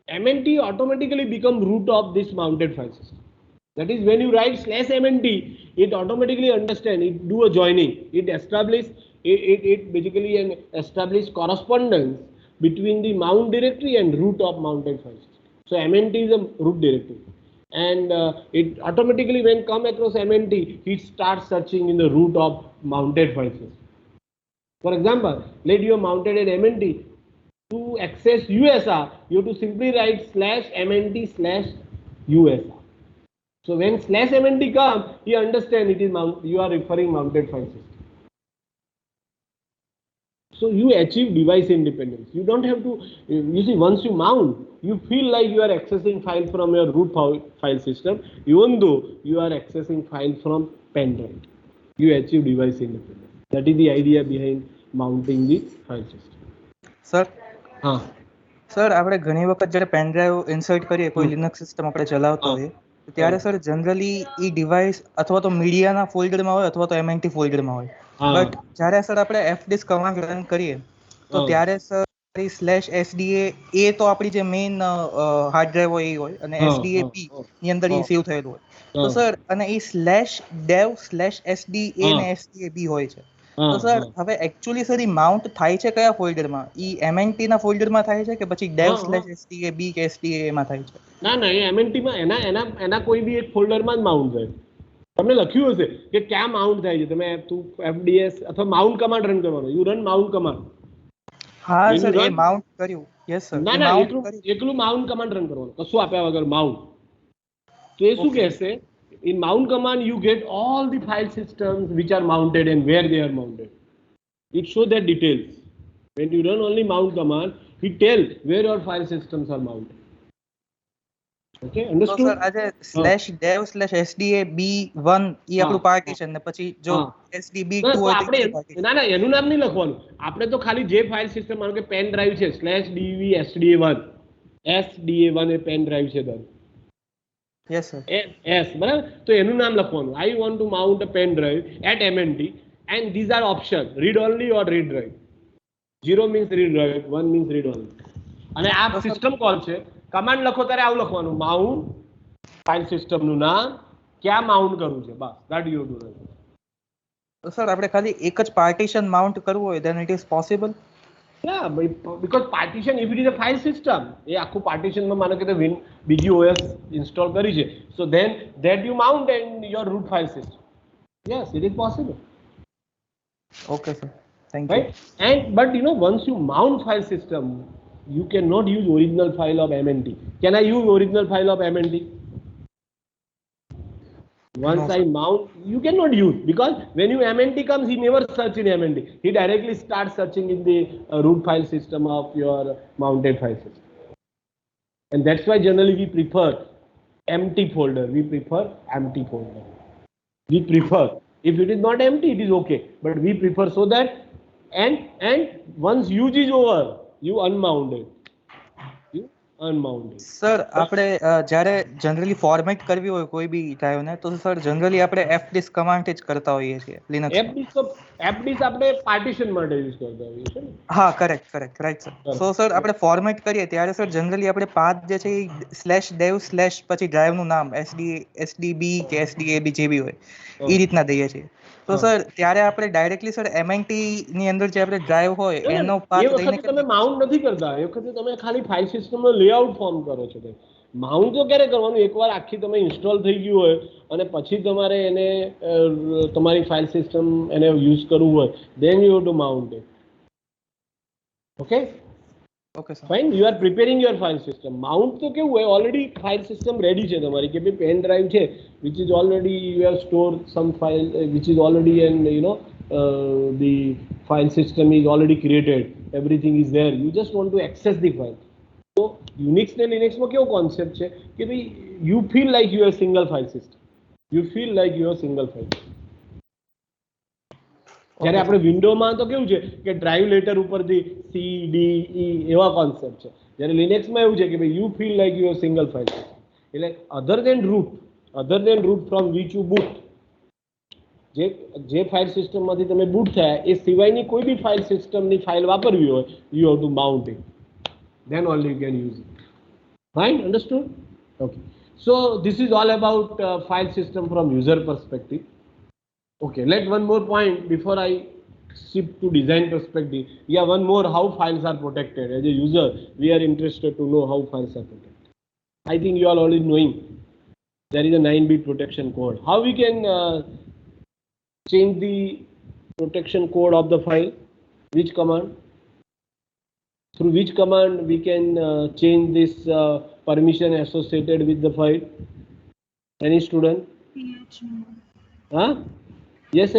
MNT automatically become root of this mounted file system. That is when you write /MNT, it automatically understand, it do a joining, it establish, it basically an establish correspondence between the mount directory and root of mounted file system. So MNT is a root directory. And it automatically when come across MNT, it starts searching in the root of mounted file system. For example, let you have mounted an MNT. To access USR, you have to simply write /MNT/USR. So when /MNT comes, you understand it is you are referring mounted file system. So you achieve device independence. You don't have to, you see, once you mount, you feel like you are accessing file from your root file system, even though you are accessing file from pen drive. You achieve device independence. That is the idea behind mounting the file system. Sir હા sir આપણે ઘણી વખત જ્યારે pen drive insert કરીએ કોઈ Linux system આપણે ચલાવતા હોઈએ ત્યારે સર જનરલી એ ડિવાઇસ અથવા તો મીડિયાના ફોલ્ડરમાં હોય અથવા તો એમએનટી ફોલ્ડરમાં હોય. બટ જ્યારે સર આપણે એફડિસ્ક કમાન્ડ રન કરીએ તો ત્યારે સર /SDA એ તો આપણી જે મેઇન હાર્ડ ડ્રાઈવ હોય એ હોય અને SDA બી ની અંદર એ સેવ થયેલું હોય. તો સર અને એ /dev /SDA ને SDA બી હોય છે. તો સર હવે એકચ્યુઅલી સર ઈ માઉન્ટ થાય છે કયા ફોલ્ડરમાં? ઈ એમએનટી ના ફોલ્ડરમાં થાય છે કે પછી dev /SDA બી કે SDA માં થાય છે? ના ના, એ એમએનટી માં એના કોઈ બી એક ફોલ્ડરમાં જ માઉન્ટ થાય. તમને લખ્યું હશે કે ક્યાં માઉન્ટ થાય છે. તમે તું FDS અથવા માઉન્ટ કમાન્ડ રન કરવાનો, યુ રન માઉન્ટ કમાન્ડ. હા સર, એ માઉન્ટ કર્યું. Yes sir. ના ના, એકલું માઉન્ટ કમાન્ડ રન કરવાનું, કશું આપ્યા વગર માઉન્ટ. તો એ શું કહેશે? In mount command you get all the file systems which are mounted and where they are mounted. It shows that details. When you run only mount command, it tells where your file systems are mounted. Okay, understood? તો sir આજે /dev /SDA B1 એ આપણું partition ને પછી જો SDB2 હોય તો આપણે ના એનું નામ નહીં લખવાનું. આપણે તો ખાલી જે ફાઇલ સિસ્ટમ, માનો કે પેન ડ્રાઈવ છે /dv SDA1 એ પેન ડ્રાઈવ છે દર. Yes sir. S, બરાબર? તો એનું નામ લખવાનું. I want to mount a pen drive at MNT and these are option, read only or read write. 0 means read write, 1 means read only. અને આ system call છે. કમાન્ડ લખો ત્યારે આવું લખવાનું, માઉન્ટ ફાઇલ સિસ્ટમ નું નામ, ક્યાં માઉન્ટ કરવું છે, બસ. that you do. તો સર આપણે ખાલી એક જ પાર્ટીશન માઉન્ટ કરવું હોય then it is possible? Yeah, because partition, if it is a file system, એ આખું partition માં માનો કે તે બીજી OS install કરી છે, so then that you mount in your root file system. Yes, it is possible. Okay sir, thank you. And but you know, once you mount file system, you cannot use original file of MNT. Can I use original file of MNT? Once I mount, you cannot use, because when you MNT comes, he never search in MNT. He directly starts searching in the root file system of your mounted file system. And that's why generally we prefer empty folder. We prefer empty folder. We prefer. If it is not empty, it is okay. But we prefer so that, and once use is over, you unmount it. You unmounting. Sir આપણે જ્યારે generally format કરવી હોય કોઈ બી ડ્રાઈવને તો sir generally આપણે fdisk command જ કરતા હોઈએ છીએ લિનક્સમાં. fdisk આપણે પાર્ટીશન માટે યુઝ કરતા હોઈએ છીએ ને. હા કરેક્ટ રાઈટ સર. સો સર આપણે ફોર્મેટ કરીએ ત્યારે સર જનરલી આપણે પાથ જે છે એ /dev/ પછી ડ્રાઈવનું નામ sdb કે sdab જે બી હોય એ રીતના દઈએ છીએ. તો સર ત્યારે આપણે ડાયરેક્ટલી સર mnt ની અંદર જે આપણે ડ્રાઈવ હોય એનો એ પાથ વખતે દઈને તમે માઉન્ટ નથી કરતા, એ વખતે તમે ખાલી ફાઇલ સિસ્ટમનો લેઆઉટ ફોર્મ કરો છો. માઉન્ટ તો ક્યારે કરવાનું, એકવાર આખી તમે ઇન્સ્ટોલ થઈ ગયું હોય અને પછી તમારે એને તમારી ફાઇલ સિસ્ટમ એને યુઝ કરવું હોય, then you have to mount it. Okay okay sir fine, you are preparing your file system. Mount તો કેવું હોય, ઓલરેડી ફાઇલ સિસ્ટમ રેડી છે તમારી કે ભાઈ પેન ડ્રાઈવ છે which is already you have stored some file which is already and the file system is already created, everything is there, you just want to access the file. So Unix ને Linux માં કેવો concept છે કે ભાઈ you feel like you are single file system, you feel like you are single file. જ્યારે આપણે વિન્ડોમાં તો કેવું છે કે ડ્રાઈવ લેટર ઉપરથી CDE એવા કોન્સેપ્ટ છે, જ્યારે લિનક્સમાં એવું છે કે ભાઈ you feel like you single file. એટલે other than root from which you boot, જે ફાઇલ સિસ્ટમમાંથી તમે બૂટ થયા એ સિવાયની કોઈ બી ફાઇલ સિસ્ટમની ફાઇલ વાપરવી હોય, you have to mount it, then only you can use it. Fine, understood? Okay, so this is all about file system from user perspective. Okay, let one more point before I shift to design perspective. Yeah, one more, how files are protected. As a user, we are interested to know how files are protected. I think you are already knowing there is a 9-bit protection code. How we can change the protection code of the file? Which command? Through which command we can change this permission associated with the file? Any student? chmod. Huh? Yes.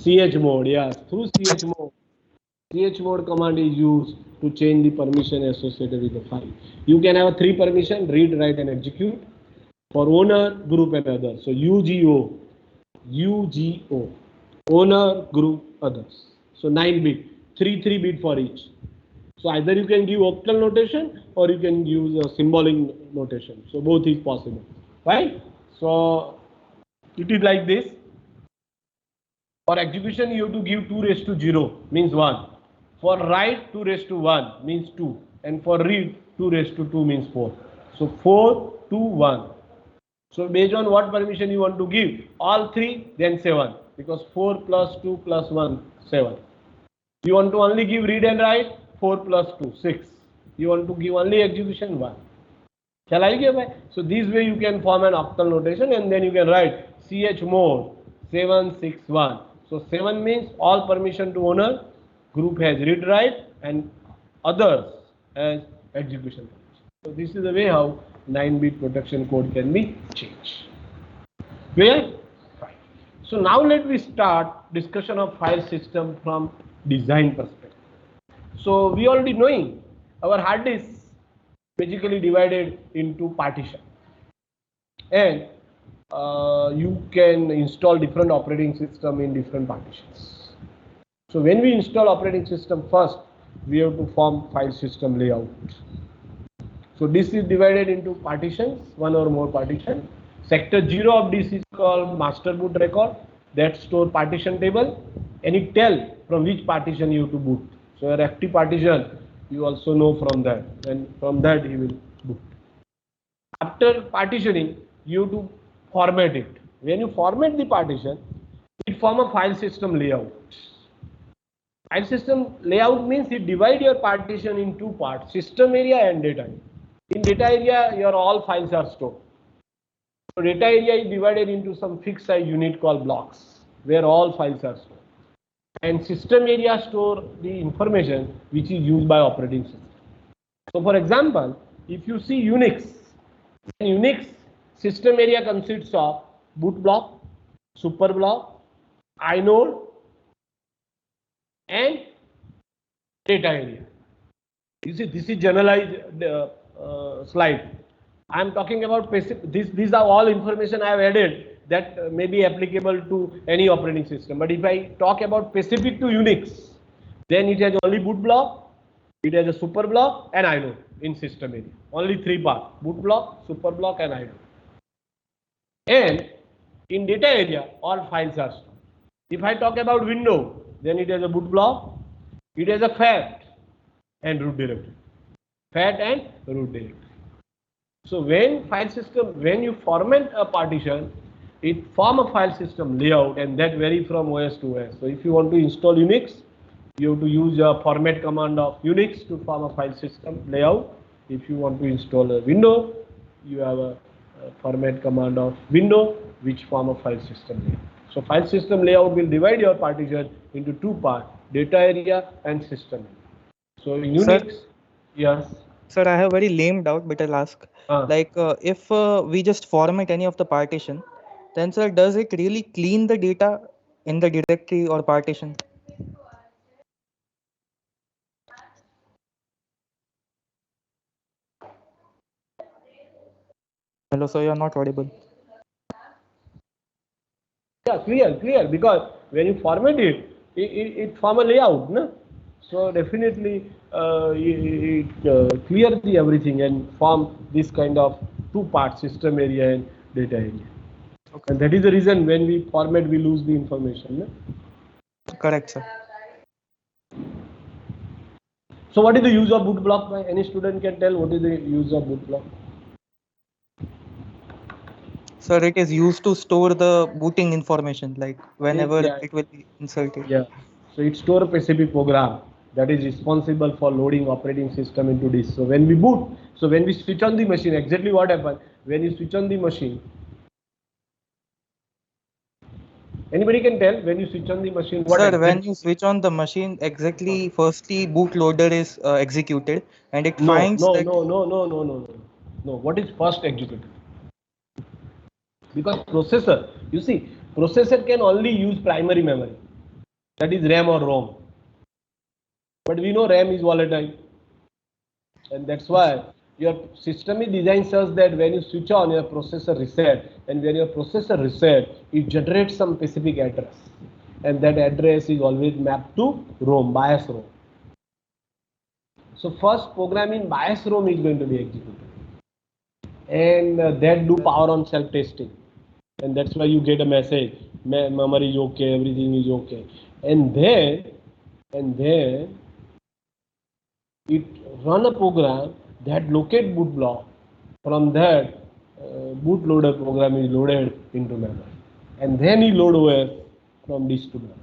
Chmod, yes. Through chmod. Chmod command is used to change the permission associated with the file. You can have 3 permission: read, write, and execute. For owner, group, and others. So UGO, owner, group, others. So 9-bit, 3 bit for each. So either you can give octal notation or you can use a symbolic notation. So both is possible, right? So it is like this. For execution, you have to give 2⁻0 means 1. For write, 2⁻1 means 2. And for read, 2⁻2 means 4. So 4, 2, 1. So based on what permission you want to give, all 3, then 7. Because 4 plus 2 plus 1, 7. You want to only give read and write, 4 plus 2, 6. You want to give only execution, 1. Shall I give? So this way you can form an octal notation and then you can write chmod 761. So 7 means all permission to owner, group has read write, and others as execution permission. So this is the way how 9-bit protection code can be changed. Clear? Fine. So now let me start discussion of file system from design perspective. So we already knowing our hard disk basically divided into partition, and you can install different operating system in different partitions. So when we install operating system, first we have to form file system layout. So this is divided into partitions, one or more partition. Sector 0 of this is called master boot record, that store partition table, and it tell from which partition you have to boot. So your active partition, you also know from that, and from that he will boot. After partitioning, you have to format it. When you format the partition, it form a file system layout. File system layout means you divide your partition in 2 parts: system area and data area. In data area, your all files are stored. So data area is divided into some fixed size unit called blocks, where all files are stored. And system area store the information which is used by operating system. So for example, if you see Unix system area consists of boot block, super block, inode, and data area. You see, this is generalized slide. I am talking about these are all information I have added that may be applicable to any operating system. But if I talk about specific to Unix, then it has only boot block, It has a super block and inode in system area. Only three parts: boot block, super block, and inode. And in data area, all files are stored. If I talk about window, then it has a boot block, it has a FAT and root directory. FAT and root directory. So when you format a partition, it form a file system layout, and that vary from OS to OS. So if you want to install Unix, you have to use a format command of Unix to form a file system layout. If you want to install a window, you have a format command of window which form a file system layout. So file system layout will divide your partition into two parts: data area and system area. So in Sir, Unix, yes. sir, I have very lame doubt, but I'll ask. Uh, If we just format any of the partition, then sir, does it really clean the data in the directory or partition? Hello, sir, you are not audible. Yeah, clear. Because when you format it form a layout, no? So definitely it clear the everything and form this kind of two parts: system area and data area. Okay. And that is the reason when we format, we lose the information. No? Correct, sir. So what is the use of boot block? Any student can tell what is the use of boot block? Sir, it is used to store the booting information, like whenever Yeah, it will be inserted. yeah. So it store a specific program that is responsible for loading operating system into disk. So when we boot, so when we switch on the machine, exactly what happens when you switch on the machine? Anybody can tell when you switch on the machine what Sir, when exactly? you switch on the machine, exactly firstly bootloader is executed and it No, finds no, that. no, no, no, no, no, no. No, what is first executed? Because processor, you see, processor can only use primary memory, that is RAM or ROM. But we know RAM is volatile, and that's why your system is designed such that when you switch on, your processor reset, and when your processor reset, it generates some specific address, and that address is always mapped to ROM, bias ROM. So first program in bias ROM is going to be executed, and that do power on self testing, and that's why you get a message: memory is okay, everything is okay, and then it run a program that locate boot block. From that, bootloader program is loaded into memory, and then he load OS from disk to memory.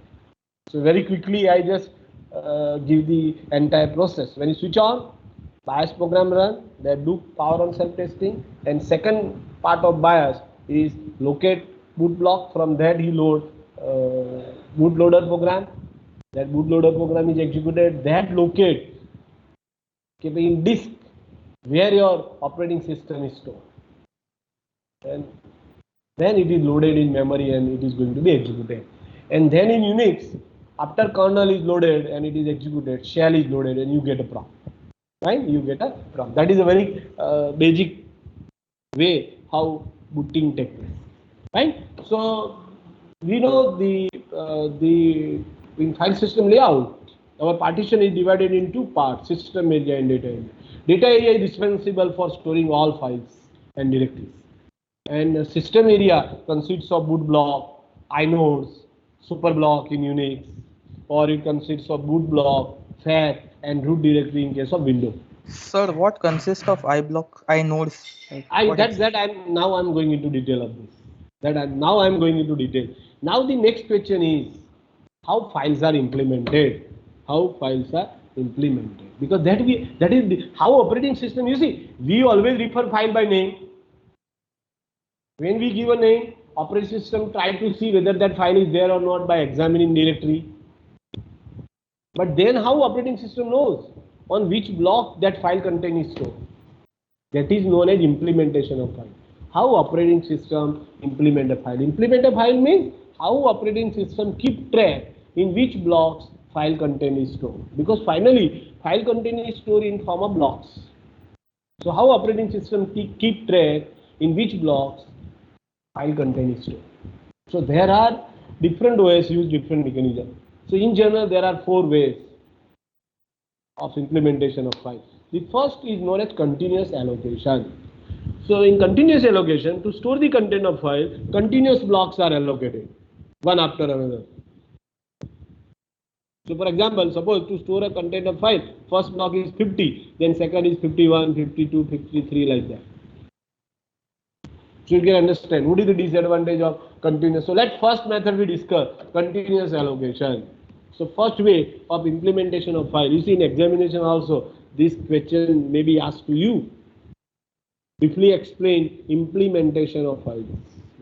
So very quickly, I just give the entire process. When you switch on, BIOS program run, they do power on self testing, and second part of BIOS is locate boot block. From that, he load bootloader program. That bootloader program is executed. That locate keeping disk where your operating system is stored, and then it is loaded in memory and it is going to be executed. And then in Unix, after kernel is loaded and it is executed, shell is loaded and you get a prompt, right? You get a prompt. That is a very basic way how booting takes place, right? So we know the in file system layout, our partition is divided in two parts: system area and data area. Data area is responsible for storing all files and directories, and system area consists of boot block, inodes, super block in Unix, or it consists of boot block, FAT, and root directory in case of Windows. Sir, what consists of iBlock, inodes? Like I what that exactly? that I'm going into detail of this. I'm going into detail. Now the next question is how files are implemented. How files are implemented, because that is how operating system. You see, we always refer file by name. When we give a name, operating system try to see whether that file is there or not by examining directory. But then how operating system knows on which block that file content is stored? That is known as implementation of file. How operating system implement a file? Implement a file means how operating system keep track in which blocks file content is stored. Because finally, file content is stored in form of blocks. So how operating system keep track in which blocks file content is stored. So there are different ways use different mechanism. So in general, there are four ways. of implementation of file. The first is known as continuous allocation. So in continuous allocation, to store the content of file, continuous blocks are allocated, one after another. So for example, suppose to store a content of file, first block is 50, then second is 51, 52, 53, like that. So you can understand what is the disadvantage of continuous. So let first method we discuss, continuous allocation. So first way of implementation of file, you see in examination also, this question may be asked to you. Briefly explain implementation of files.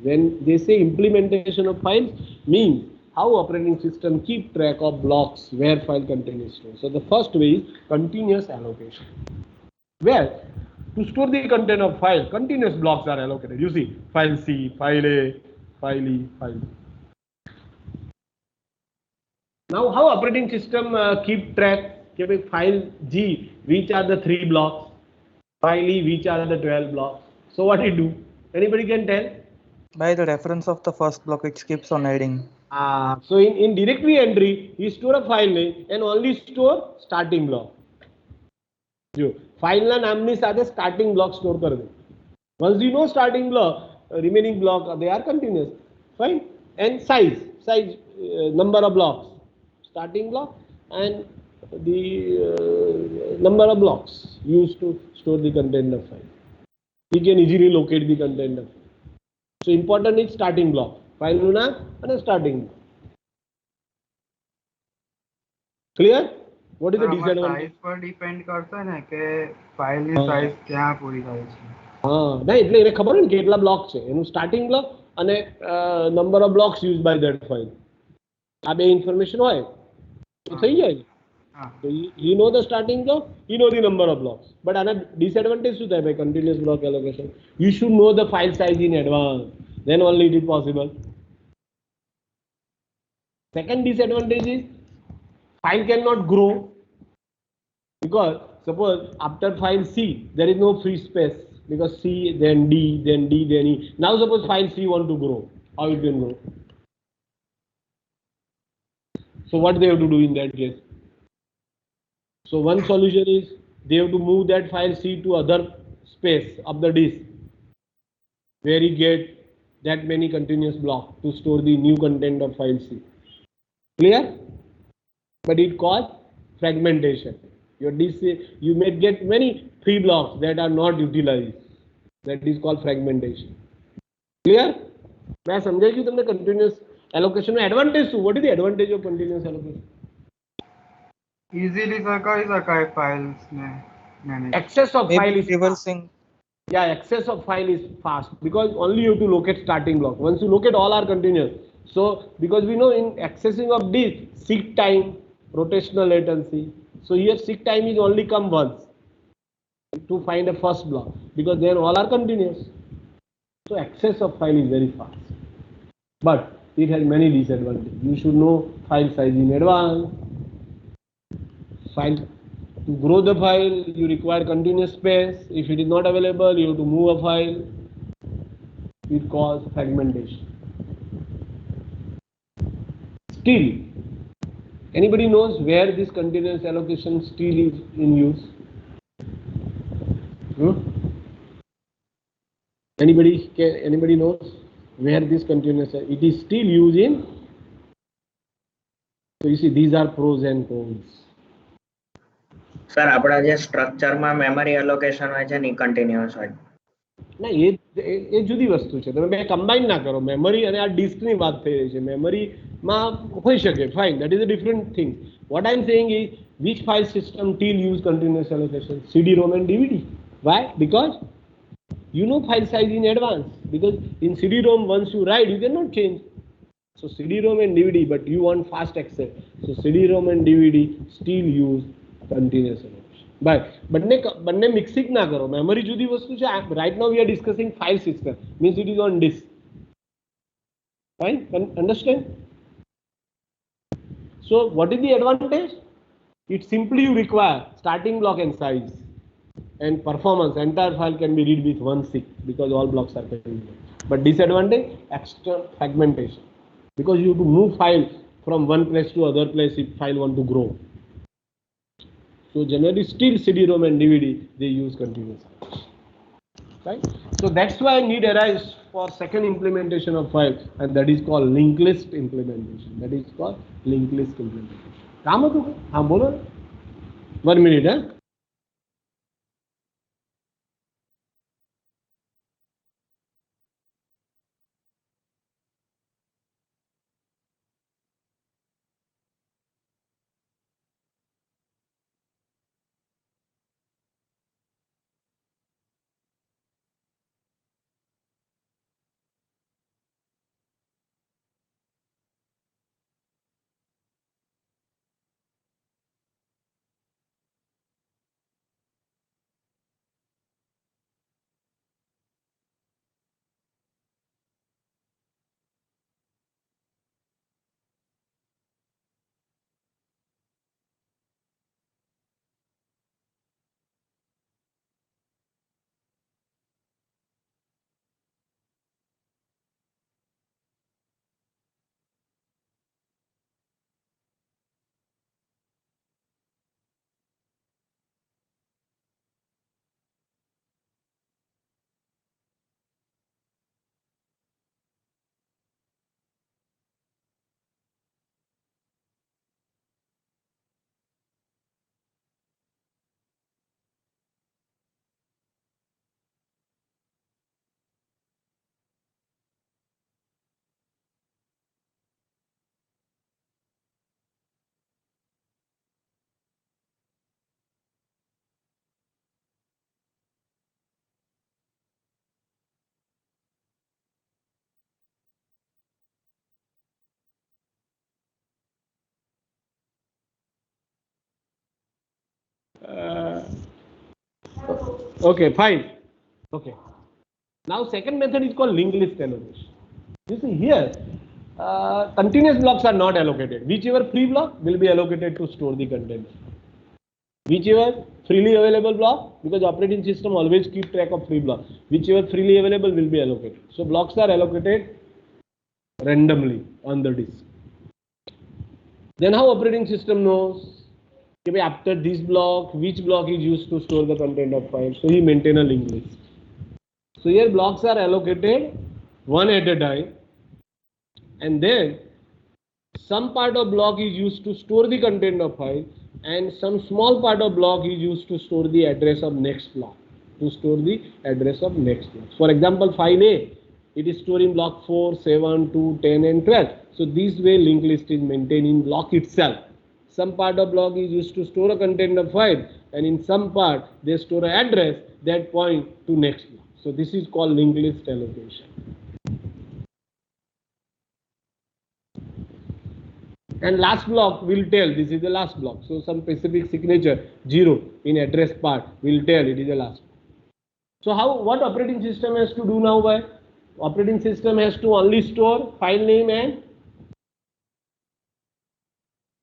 When they say implementation of files, means how operating system keep track of blocks where file content is stored. So the first way is continuous allocation, where to store the content of file, continuous blocks are allocated. You see, file C, file A, file E, file B. Now, how operating system keep track? Okay, file G, which are the 3 blocks? File E, which are the 12 blocks? So what it do? Anybody can tell? By the reference of the first block, it keeps on adding. So in directory entry, you store a file name and only store starting block. જો ફાઇલના નામની સાથે starting block store કરી દે. Once you know starting block, remaining block they are continuous, fine. And size, number of blocks, starting block and the number of blocks used to store the content of file. You can easily locate the content of file. So important is starting block, file નું નામ અને starting block. Clear? What is the disadvantage? Size પર depend કરશે ને કે ફાઇલની size ક્યાં પૂરી થાય છે. ના એટલે એને ખબર હોય ને કેટલા બ્લોક છે, એનું સ્ટાર્ટિંગ બ્લોક અને number of blocks use by that file, આ બે ઇન્ફોર્મેશન હોય તો થઈ જાય. So you know the starting block, you know the number of blocks. But આના disadvantage શું થાય ભાઈ continuous block allocation? You should know the file size in advance, then only it is possible. Second disadvantage is file cannot grow, because suppose after file C there is no free space, because C then D then D then E. Now suppose file C want to grow, how it can grow? So what they have to do in that case? So one solution is they have to move that file C to other space of the disk where you get that many continuous blocks to store the new content of file C. Clear? But it causes fragmentation. Your disk, you may get many free blocks that are not utilized. That is called fragmentation. Clear? मैं समझाई कि तुमने continuous allocation में advantage શું? What is the advantage of continuous allocation? Easily કરી શકાય ફાઇલ્સને manage. Access of file is reversing. Yeah, access of file is fast because only you have to locate starting block. Once you locate, all are continuous. So because we know in accessing of disk, seek time, rotational latency. So here seek time is only come once to find a first block, because then all are continuous. So access of file is very fast, but it has many disadvantages. You should know file size in advance. File, to grow the file, you require continuous space. If it is not available, you have to move a file. It causes fragmentation. Still, anybody knows where this continuous allocation still is in use? Anybody knows where this continuous? It is still used in. So you see, these are pros and cons. Sir આપણા જે સ્ટ્રક્ચરમાં memory allocation હોય છે ને continuous હોય. ના એ જુદી વસ્તુ છે, તમે બે કમ્બાઈન ના કરો. મેમરી અને આ ડિસ્કની વાત થઈ રહી છે. મેમરીમાં હોઈ શકે, fine, that is a different thing. What I am saying is which file system still use continuous allocation? CD-ROM and DVD. Why? Because you know file size in advance, because in CD-ROM once you write you cannot change. So CD-ROM and DVD, but you want fast access, so CD-ROM and DVD still use continuous allocation. But બંને mixing ના કરો. Memory જુદી વસ્તુ છે. Right now we are discussing file system, means it is on disk. Fine, understand? So what is the advantage? It simply you require starting block and size and performance. Entire file can be read with 1 SIG because all blocks are continuous. But disadvantage, extra fragmentation, because you have to move file from one place to other place if file want to grow. So generally still CD-ROM and DVD they use continuous allocation. Right? So that's why need arise for second implementation of file, and that is called linked list implementation. That is called linked list implementation. काम होतो का? हाँ बोलो. 1 minute, huh? Okay, fine. Okay. Now second method is called linked list allocation. You see here, continuous blocks are not allocated. Whichever free block will be allocated to store the content. Whichever freely available block, because operating system always keep track of free block. Whichever freely available will be allocated. So blocks are allocated randomly on the disk. Then how operating system knows? Okay, after this block, which block is used to store the content of file? So he maintain a linked list. So here blocks are allocated one at a time, and then some part of block is used to store the content of file, and some small part of block is used to store the address of next block. To store the address of next block. For example, file A, it is stored in block 4, 7, 2, 10 and 12. So this way linked list is maintained in block itself. Some part of block is used to store a content of file, and in some part they store an address that point to next block. So this is called linked list allocation. And last block will tell this is the last block. So some specific signature 0 in address part will tell it is the last. So what operating system has to do now? By operating system has to only store file name and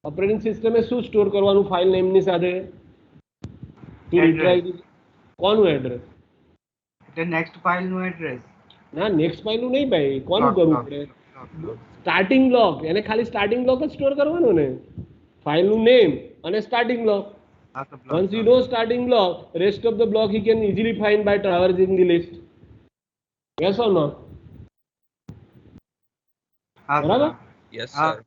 operating system એ શું store કરવાનું file name ની સાથે to retry કોનું address એટલે next file નું address ના next file નું નહીં ભાઈ કોનું કરવું પડે સ્ટાર્ટિંગ બ્લોક એને ખાલી સ્ટાર્ટિંગ બ્લોક જ સ્ટોર કરવાનું ને ફાઇલ નું નેમ અને starting block. Once you know starting block, rest of the block he can easily find by traversing the list. Yes or no? Barabar? Yes, sir.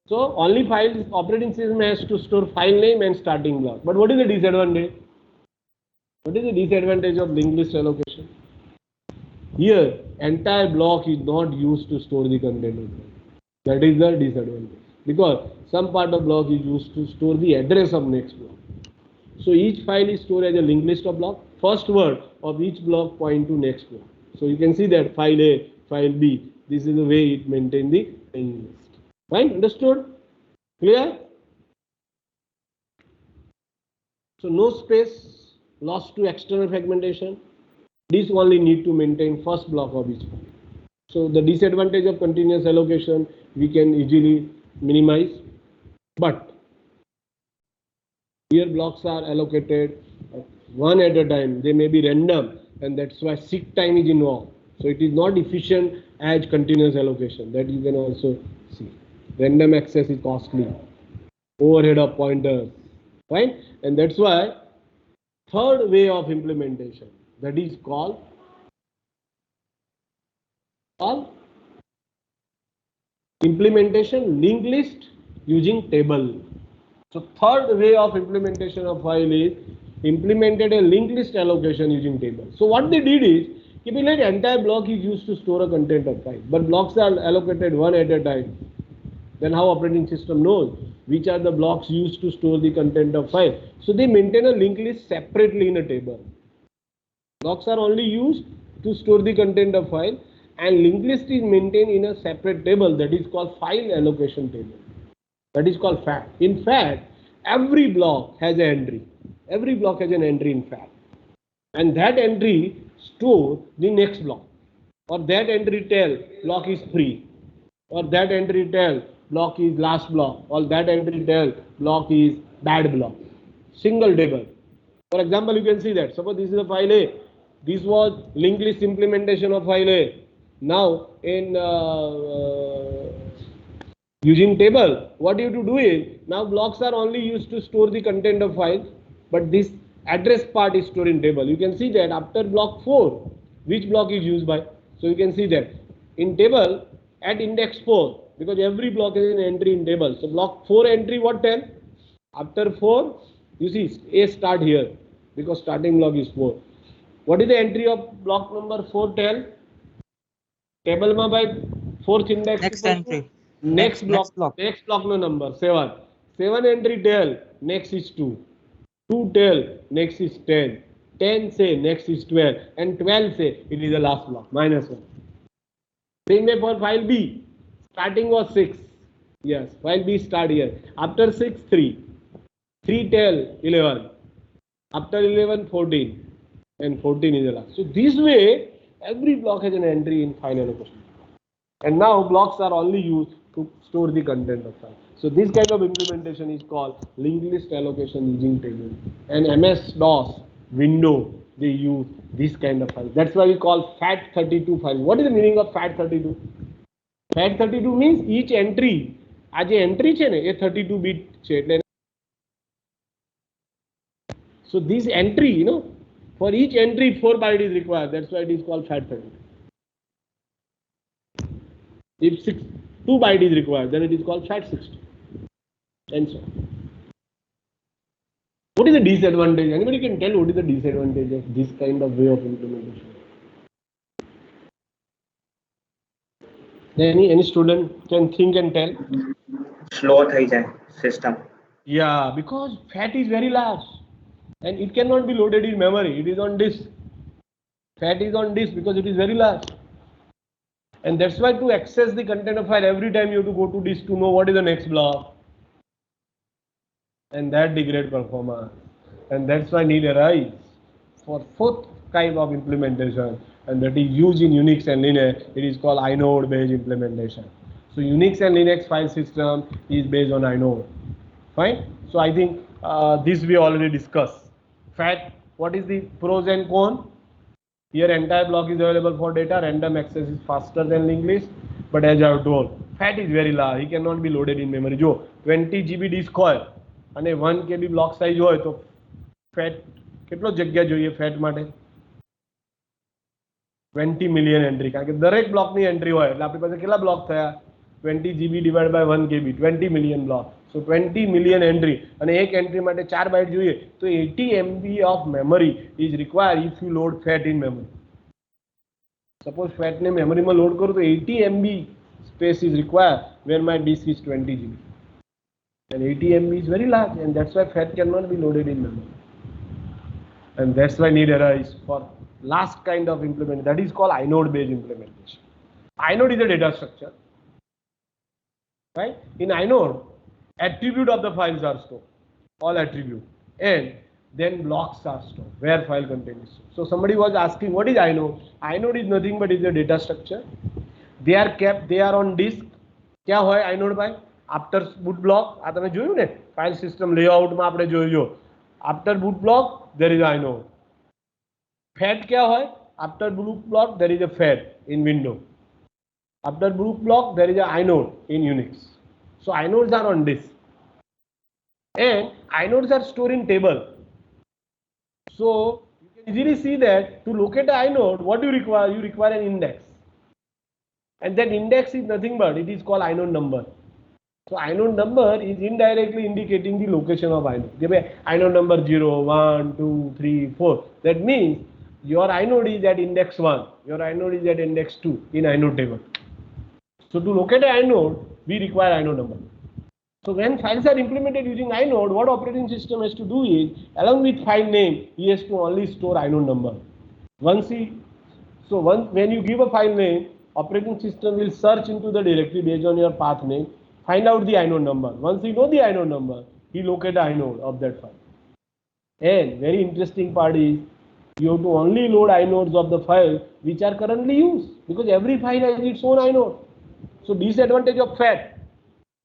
So only file operating system has to store file name and starting block. But what is the disadvantage? What is the disadvantage of linked list allocation? Here entire block is not used to store the content of block. That is the disadvantage. Because some part of block is used to store the address of next block. So each file is stored as a linked list of block. First word of each block point to next block. So you can see that file A, file B. This is the way it maintains the linked list. Fine, understood? Clear? So no space lost to external fragmentation. This only need to maintain first block of each file. So the disadvantage of continuous allocation we can easily minimize, but here blocks are allocated one at a time. They may be random, and that's why seek time is involved. So it is not efficient as continuous allocation. That you can also see. Random access is costly. Overhead of pointers, Right? And that's why third way of implementation, that is called implementation linked list using table. So third way of implementation of file is implemented a linked list allocation using table. So what they did is, typically entire block is used to store a content of file, but blocks are allocated one at a time. Then how operating system knows which are the blocks used to store the content of file? So they maintain a linked list separately in a table. Blocks are only used to store the content of file, and linked list is maintained in a separate table, that is called file allocation table. That is called FAT. In fact, every block has an entry. Every block has an entry in FAT. And that entry store the next block. Or that entry tell block is free. Or that entry tell block is last block. Or that entry tell block is bad block. Single table. For example, you can see that. Suppose this is a file A. This was linked list implementation of file A. Now, in using table, what you have to do is, now blocks are only used to store the content of file, but this address part is stored in table. You can see that after block 4, which block is used by. So you can see that in table at index 4, because every block is an entry in table. So block 4 entry what tell? After 4, you see A start here, because starting block is 4. What is the entry of block number 4 tell? Table માં by fourth index Next equals to entry. next block Next block. no number 7 entry tell next is 2 tell next is 10 say next is 12, and 12 say it is the last block -1. Same way for file B, starting was 6. Yes, file B start here. After 6, 3 tell 11. After 11, 14, and 14 is the last. So this way, every block has an entry in file allocation. And now blocks are only used to store the content of file. So this kind of implementation is called linked list allocation using table. And MS-DOS window, they use this kind of file. That's why we call FAT32 file. What is the meaning of FAT32? FAT32 means each entry, આ જે entry છે ને એ 32 bit છે એટલે. So this entry, for each entry 4 byte is required. That's why it is called FAT32. If 2 byte is required, then it is called FAT60. And so on. What is the disadvantage? Anybody can tell what is the disadvantage of this kind of way of implementation? Any student can think and tell? Slow થઈ જાય system. Yeah, because FAT is very large and it cannot be loaded in memory. It is on disk. FAT is on disk because it is very large. And that's why to access the content of file, every time you have to go to disk to know what is the next block. And that degrade performance. And that's why need arise for fourth kind of implementation, and that is used in Unix and Linux. It is called inode based implementation. So Unix and Linux file system is based on inode. Fine. So I think this we already discussed. FAT, what is the pros and cons? Here entire block is available for data. Random access is faster than linked list. But as I have told, FAT is very large. It cannot be loaded in memory. Jo 20 GB disk હોય અને 1 KB block size હોય તો FAT કેટલો જગ્યા જોઈએ FAT માટે? 20 million entry. કારણ કે દરેક બ્લોકની એન્ટ્રી હોય એટલે આપણી પાસે કેટલા બ્લોક થયા? 20 GB divided by 1 KB, 20 million block. So 20 million entry અને એક એન્ટ્રી માટે 4 બાઇટ જોઈએ તો 80 MB of memory is required if you load FAT in memory. Suppose FAT ને મેમરીમાં લોડ કરું તો 80 MB space is required where my disk is 20 GB. And 80 MB is very large, and that's why FAT cannot be loaded in memory. And that's why need arise for last kind of implementation, that is called inode based implementation. Inode is a data structure, right? In inode, attribute of the files are stored, all attribute, and then blocks are stored where file content is stored. So somebody was asking, what is inode? Inode is nothing but is a data structure. They are kept, they are on disk. क्या હોય inode by? After boot block, આ તમે જોયું ને file system લેઆઉટમાં આપણે જોયું. After boot block, there is inode. FAT क्या હોય? After boot block, there is a FAT in Windows. After boot block, there is a inode in Unix. So inodes are on disk. and inodes are stored in table. So you can easily see that to locate an inode, what do you require? You require an index, and that index is nothing but it is called inode number. So inode number is indirectly indicating the location of inode. Inode number 0, 1, 2, 3, 4. That means your inode is at index 1, your inode is at index 2 in inode table. So to locate an inode, we require inode number. So when files are implemented using inode, what operating system has to do is, along with file name, he has to only store inode number. When you give a file name, operating system will search into the directory based on your path name, find out the inode number. Once he know the inode number, he locate the inode of that file. And very interesting part is, you have to only load inodes of the file which are currently used, because every file has its own inode. So disadvantage of FAT.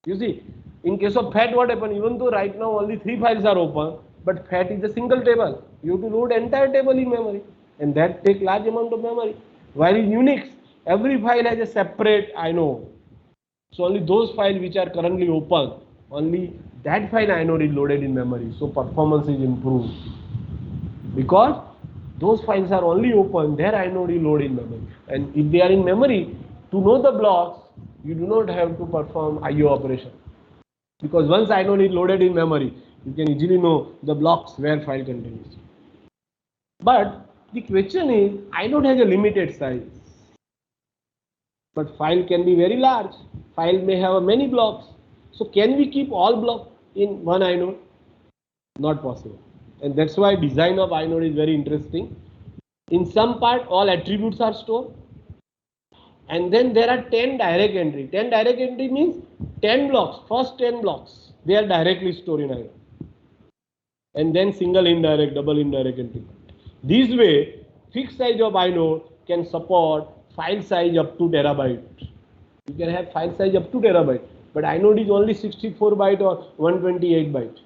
You see, in case of FAT, what happened? Even though right now only 3 files are open, but FAT is a single table. You have to load entire table in memory, and that take large amount of memory. While in Unix, every file has a separate inode. So only those files which are currently open, only that file inode is loaded in memory. So performance is improved, because those files are only open, their inode is loaded in memory. And if they are in memory, to know the blocks, you do not have to perform IO operation, because once inode is loaded in memory, you can easily know the blocks where file contains. But the question is, inode has a limited size, but file can be very large. File may have many blocks. So can we keep all blocks in one inode? Not possible. And that's why design of inode is very interesting. In some part, all attributes are stored, and then there are 10 direct entry. 10 direct entry means 10 blocks, first 10 blocks, they are directly stored in inode. And then single indirect, double indirect entry. This way, fixed size of inode can support file size up to terabyte. You can have file size up to terabyte, but inode is only 64 byte or 128 byte.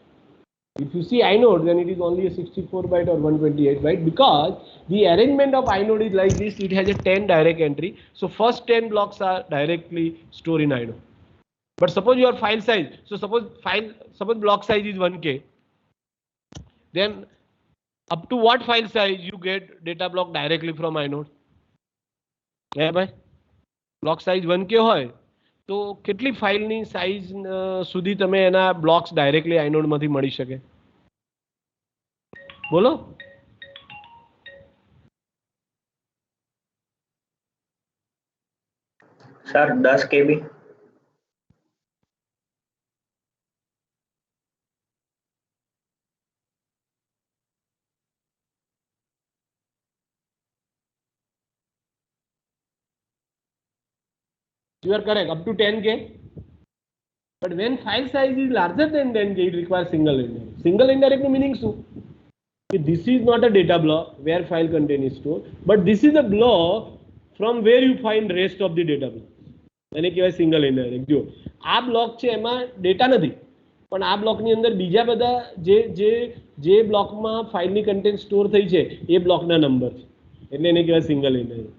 If you see inode, then it is only a 64 byte or 128 byte, because the arrangement of inode is like this. It has a 10 direct entry. So first 10 blocks are directly stored in inode. But suppose your file size, so suppose block size is 1K, then up to what file size you get data block directly from inode? Yeah, bhai. Block size 1K હોય તો કેટલી ફાઇલની size સુધી તમે એના blocks directly inode માંથી મળી શકે? બોલો. Sir 10 KB. You are correct, up to 10K. But when file size is larger than 10K, it requires single indirect. Single indirect meaning so, this is not a data block where file content is stored, but this is a block from where you find rest of the data block. એને કહેવાય single indirect. જો આ block છે એમાં data નથી, પણ આ બ્લોકની અંદર બીજા બધા જે બ્લોકમાં ફાઇલની કન્ટેન્ટ સ્ટોર થઈ છે એ બ્લોકના નંબર છે, એટલે એને કહેવાય સિંગલ ઇનડાયરેક્ટ.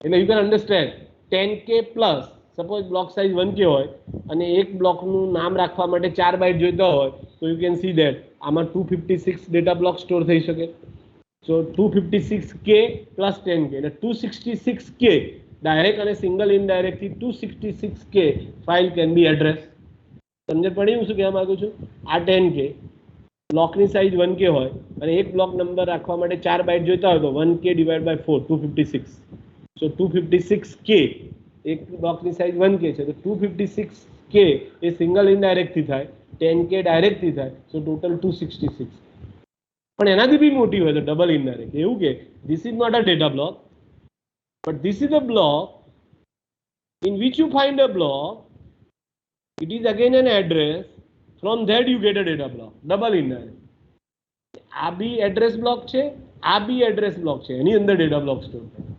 એટલે you can understand 10K plus suppose block size 1K હોય અને એક બ્લોકનું નામ રાખવા માટે 4 બાઇટ જોઈતા હોય, તો યુ કેન સી ધેટ આમાં 256 ડેટા બ્લોક સ્ટોર થઈ શકે. સો 256K પ્લસ 10K એટલે 266K ડાયરેક્ટ અને સિંગલ ઇનડાયરેક્ટ થી 266K file can be address. સમજ પડી હું શું કહેવા માંગુ છું? આ 10K બ્લોકની સાઇઝ 1K હોય અને એક બ્લોક નંબર રાખવા માટે 4 બાઇટ જોઈતા હોય તો 1K divide by 4 256. So 256K એક બ્લોકની સાઇઝ 1K છે તો 256K એ સિંગલ ઇનડાયરેક્ટ થી થાય, 10K ડાયરેક્ટ થી થાય, સો ટોટલ 266. પણ એનાથી બી મોટી હોય તો ડબલ ઇનડાયરેક્ટ. એવું કે this is not a data block, but this is a block in which you find a block. It is again an address. From that you get a data block. Double indirect. આ બી address block છે, આ બી address block છે, એની અંદર data block store થાય.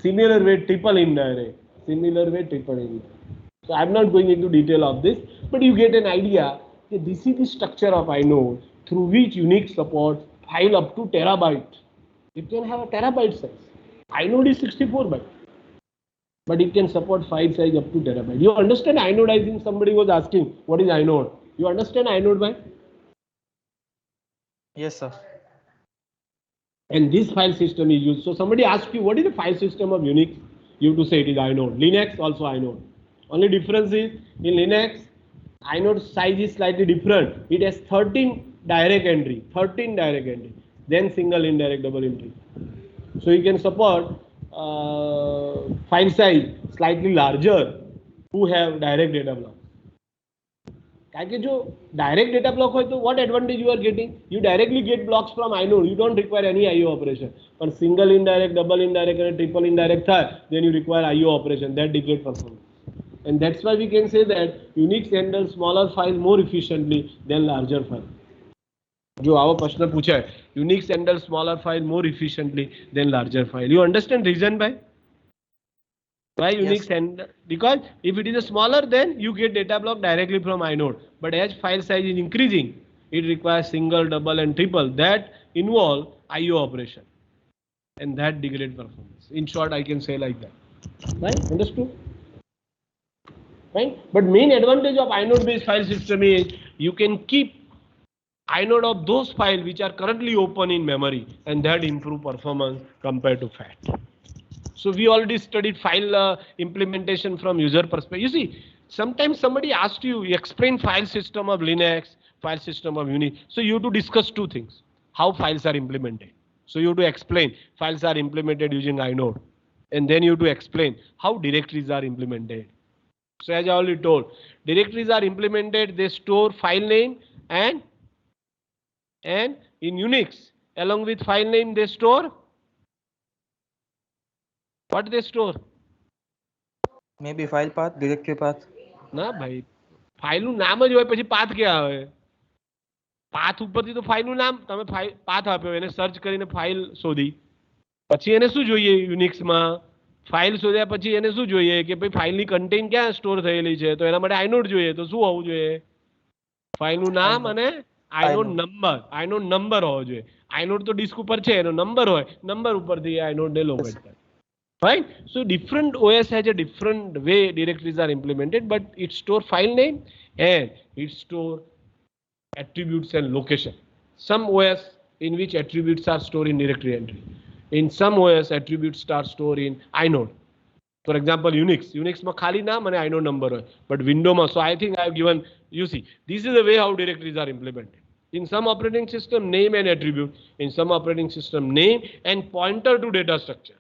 Similar way triple indirect. Similar way triple indirect. So I am not going into detail of this, but you get an idea that this is the structure of inode through which Unix supports file up to terabyte. It can have a terabyte size. Inode is 64 byte, but it can support file size up to terabyte. You understand inode? I think somebody was asking what is inode. You understand inode by? Yes, sir. And this file system is used. So somebody asks you, what is the file system of Unix? You have to say it is inode. Linux also inode. Only difference is in Linux, inode size is slightly different. It has 13 direct entry, then single indirect double entry. So you can support file size slightly larger who have direct data block. કારણ કે જો direct data block હોય તો what advantage you are getting you directly get blocks from inode you don't require any IO operation પણ single indirect double indirect અને triple indirect થાય then you require IO operation that degrade performance. And that's why we can say that Unix handles smaller file more efficiently than larger file. જો આવો પ્રશ્ન પૂછાય Unix handles smaller file more efficiently than larger file. You understand reason by? Why Unix and because if it is a smaller, then you get data block directly from inode. But as file size is increasing, it requires single, double, and triple that involve IO operation, and that degrade performance. In short, I can say like that. Right? Understood? Right? But main advantage of inode-based file system is you can keep inode of those files which are currently open in memory, and that improve performance compared to FAT. So we already studied file implementation from user perspective. You see, sometimes somebody asks you, explain file system of Linux, file system of Unix. So you have to discuss two things: how files are implemented. So you have to explain files are implemented using inode, and then you have to explain how directories are implemented. So as I already told, directories are implemented. They store file name and in Unix, along with file name, they store. What they store? Maybe file path, directory path. ના ભાઈ ફાઇલનું નામ જ હોય પછી path ક્યાં આવે path ઉપરથી તો ફાઇલનું નામ તમે પાથ આપ્યો એને સર્ચ કરીને ફાઇલ શોધી પછી એને શું જોઈએ યુનિક્સમાં ફાઇલ શોધ્યા પછી એને શું જોઈએ કે ભાઈ ફાઇલની કન્ટેન્ટ ક્યાં સ્ટોર થયેલી છે તો એના માટે આઇનોડ જોઈએ તો શું હોવું જોઈએ ફાઇલનું નામ અને આઇનોડ નંબર હોવો જોઈએ આઇનોડ તો ડિસ્ક ઉપર છે એનો નંબર હોય નંબર ઉપરથી આઇનોડને લોકેટ કરે. Right? So different OS has a different way directories are implemented, but it store file name and it store attributes and location. Some OS in which attributes are stored in directory entry. In some OS attributes are stored in inode. For example, Unix ma khali naam and inode number hoy, but window ma. So I think I have given, you see, this is the way how directories are implemented. In some operating system, name and attribute. In some operating system, name and pointer to data structure.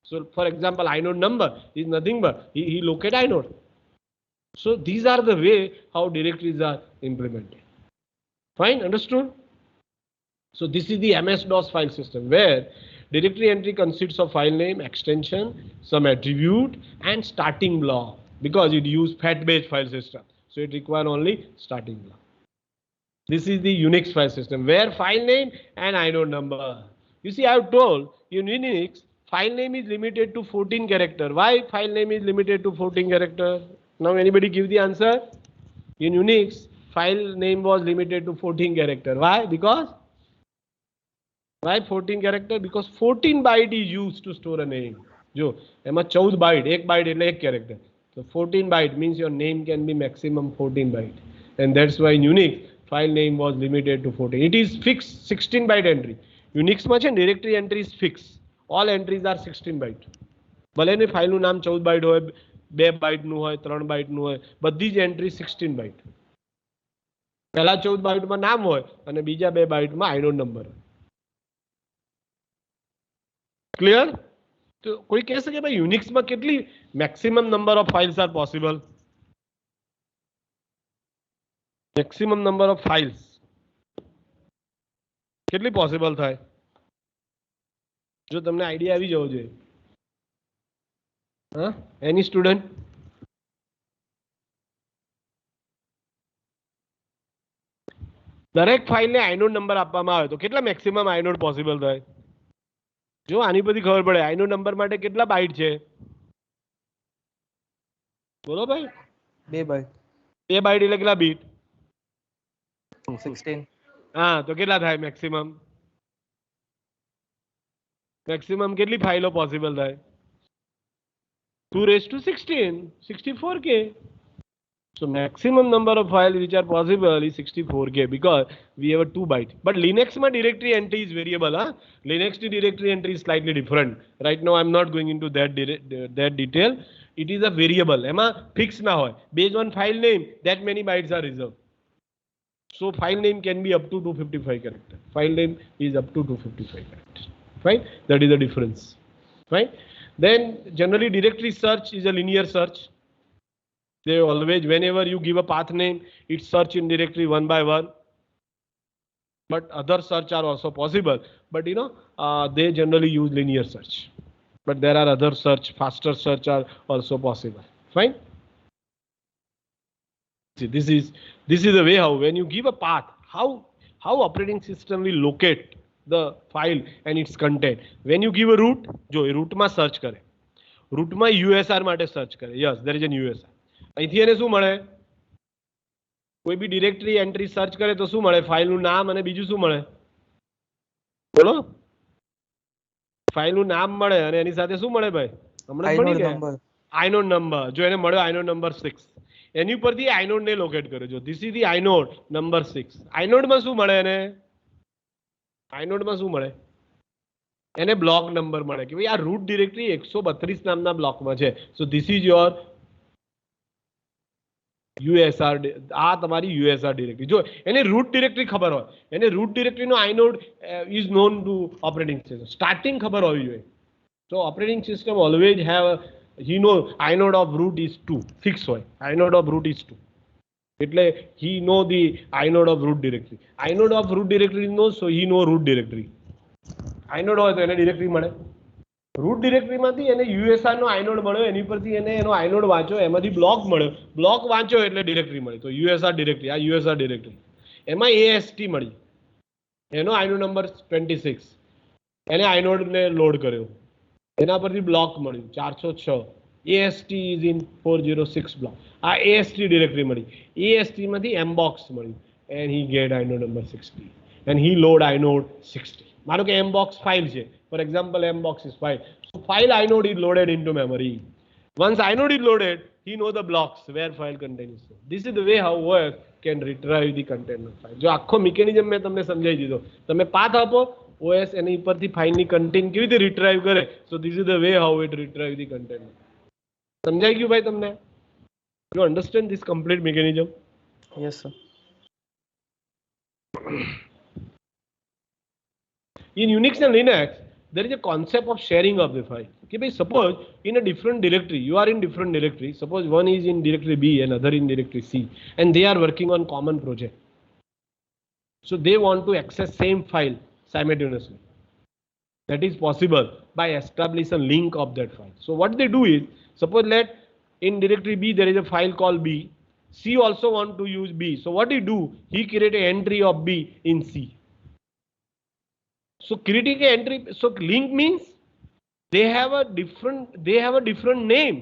So for example, inode number is nothing but he locate inode. So these are the way how directories are implemented. Fine, understood? So this is the MS-DOS file system where directory entry consists of file name, extension, some attribute, and starting block because it uses FAT-based file system. So it requires only starting block. This is the Unix file system where file name and inode number. You see, I have told in Unix, file name is limited to 14 character. Why file name is limited to 14 character? Now anybody give the answer? In Unix, file name was limited to 14 character. Why? Because why 14 character? Because 14 byte is used to store a name. જો એમાં 14 byte, 1 byte એટલે 1 character. So 14 byte means your name can be maximum 14 byte. And that's why in Unix, file name was limited to 14. It is fixed 16 byte entry. Unix માં છે directory entry is fixed. All entries are 16 byte. ભલે ને ફાઇલનું નામ 14 byte હોય 2 બાઇટનું હોય 3 બાઇટનું હોય બધી જ એન્ટ્રી 16 બાઇટ. પહેલા 14 બાઇટમાં નામ હોય અને બીજા 2 બાઇટમાં આઇનોડ નંબર. ક્લિયર? તો કોઈ કહેશે કે ભાઈ યુનિક્સમાં કેટલી maximum number of files are possible? Maximum number of files કેટલી પોસિબલ થાય? જો તમને આઈડિયા આવી જવો જોઈએ. Any student? દરેક ફાઇલને આઇનોડ નંબર આપવામાં આવે તો કેટલા મેક્સિમમ આઇનોડ પોસિબલ થાય? જો આની બધી ખબર પડે આઇનોડ નંબર માટે કેટલા બાઇટ છે? બોલો ભાઈ. 2 બાઇટ. 2 બાઇટ એટલે કેટલા બીટ? 16. હા તો કેટલા થાય મેક્સિમમ? મેક્સિમમ કેટલી ફાઇલો પોસિબલ થાય? 2 raised to 16, 64K. So maximum number of files which are possible is 64K because we have a 2 byte. But Linux my directory entry is variable. Huh? Linux directory entry is slightly different. Right now I'm not going into that detail. It is a variable. Ema fixed na hoy. Based on file name, that many bytes are reserved. So file name can be up to 255 characters. File name is up to 255 characters. Fine. That is the difference. Fine. Then generally directory search is a linear search. They always, whenever you give a path name, it search in directory one by one. But other search are also possible. But they generally use linear search. But there are other search, faster search are also possible. Fine. See, this is the way how when you give a path, how operating system will locate the file and its content. When you give a root, જો root માં search કરે. root માં USR માટે search કરે. Yes, there is an USR. અહીંથી એને શું મળે? કોઈ બી ડિરેક્ટરી એન્ટ્રી સર્ચ કરે તો શું મળે? ફાઇલનું નામ અને બીજું શું મળે? બોલો. ફાઇલનું નામ મળે અને એની સાથે શું મળે ભાઈ? હમણાં જ મળી ગયા. Inode number. જો એને મળ્યો આઇનોડ નંબર 6. એની ઉપરથી આઇનોડ ને લોકેટ કરે. જો this is the inode number 6. આઇનોડમાં શું મળે એને? આઇનોડમાં શું મળે? એને બ્લોક નંબર મળે કે ભાઈ આ રૂટ ડિરેક્ટરી 132 નામના બ્લોકમાં છે. સો ધીસ ઇઝ યોર USR. આ તમારી USR ડિરેક્ટરી. જો એને રૂટ ડિરેક્ટરી ખબર હોય, એને રૂટ ડિરેક્ટરીનો inode is known to operating system. Starting ખબર હોવી જોઈએ. So operating system always have inode of root is 2 fix હોય. Inode of root is 2. એટલે he know the inode of root directory. Inode of root directory knows, so he know root directory. Inode હોય તો એને directory મળે. Route ડિરેક્ટરીમાંથી એને USR નો inode મળ્યો, એની પરથી એને એનો આઇનોડ વાંચ્યો, એમાંથી બ્લોક મળ્યો, બ્લોક વાંચ્યો એટલે ડિરેક્ટરી મળી. તો USR ડિરેક્ટરી, આ USR ડિરેક્ટરી. એમાં AST મળી, એનો આઇનોડ નંબર 26. એને આઇનોડને લોડ કર્યો, એના પરથી બ્લોક મળ્યું 406. AST is in 406 block. આ AST ડિરેક્ટરી મળી. AST માંથી mbox મળ્યું and he get inode number 60 and he load inode 60. માનો કે mbox file છે. For example, mbox is file. So file inode is loaded into memory. Once inode is loaded, he know the blocks where file content is. This is the way how OS can retrieve the content of file. જો આખો mechanism મેં તમને સમજાવી દીધો. તમે path આપો, OS એની ઉપરથી ફાઇલની content કેવી રીતે રિટ્રાઈવ કરે. સો this is the way how it retrieve the content. સમજાઈ ગયું ભાઈ તમને? You understand this complete mechanism? Yes sir. In Unix and Linux, there is a concept of sharing of the file. Okay, by suppose in a different directory, you are in different directory. Suppose one is in directory B and other in directory C, and they are working on common project. So they want to access same file simultaneously. That is possible by establishing a link of that file. So what they do is, suppose let in directory B there is a file called B. C also want to use B. So what he do? He create an entry of B in C. So creating an entry, so link means they have a different name.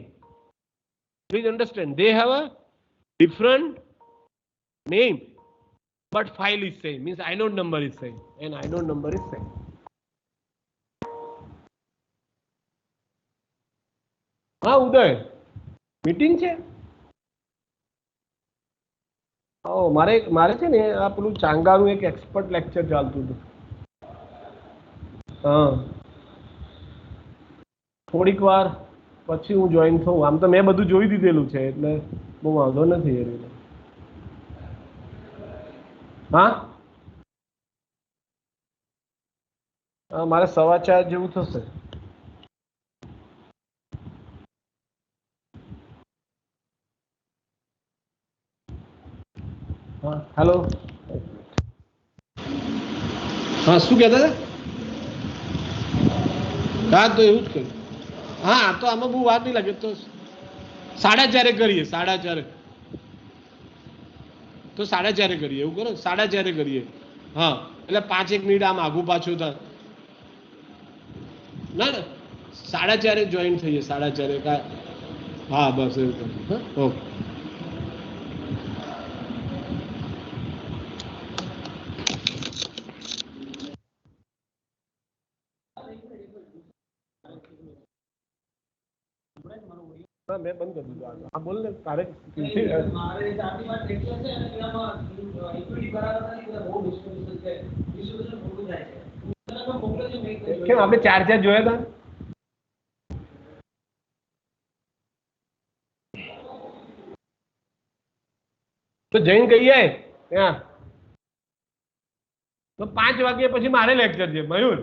Please understand, they have a different name, but file is same. Means inode number is same and inode number is same. હા ઉદય, meeting છે? મારે છે ને આ પેલું ચાંગાનું એક expert lecture ચાલતું હતું. હા, થોડીક વાર પછી હું જોઈન થઉં. આમ તો મેં બધું જોઈ દીધેલું છે એટલે બહુ વાંધો નથી એ રીતે. હા, મારે 4:15 જેવું થશે. હા હેલો. હા શું કહેતા હતા? હા તો એવું જ કર્યું. હા તો આમાં બહુ વાર નહીં લાગે. તો 4:30 કરીએ. 4:30 તો 4:30 કરીએ. એવું કરો, 4:30 કરીએ. હા એટલે 5-1 મિનિટ આમ આગું પાછું થાય. ના ના 4:30 જોઈન થઈએ. 4:30. હા બસ એવું કરીએ. હા ઓકે. हाँ मैं बंद कर दूंगा हाँ बोल ले तारे हमारे जाति में टेक्सचर છે અને એમાં ઇક્વિટી કરાવતા નથી બધા બહુ ડિસ્ટ્રીબ્યુશન છે ડિસ્ટ્રીબ્યુશન ખોટું જાય છે તમે મોકલે છે મેં કેમ આપણે ચાર જોયા હતા તો જઈને કહીએ ત્યાં તો 5 વાગે પછી મારે લેક્ચર છે મયુર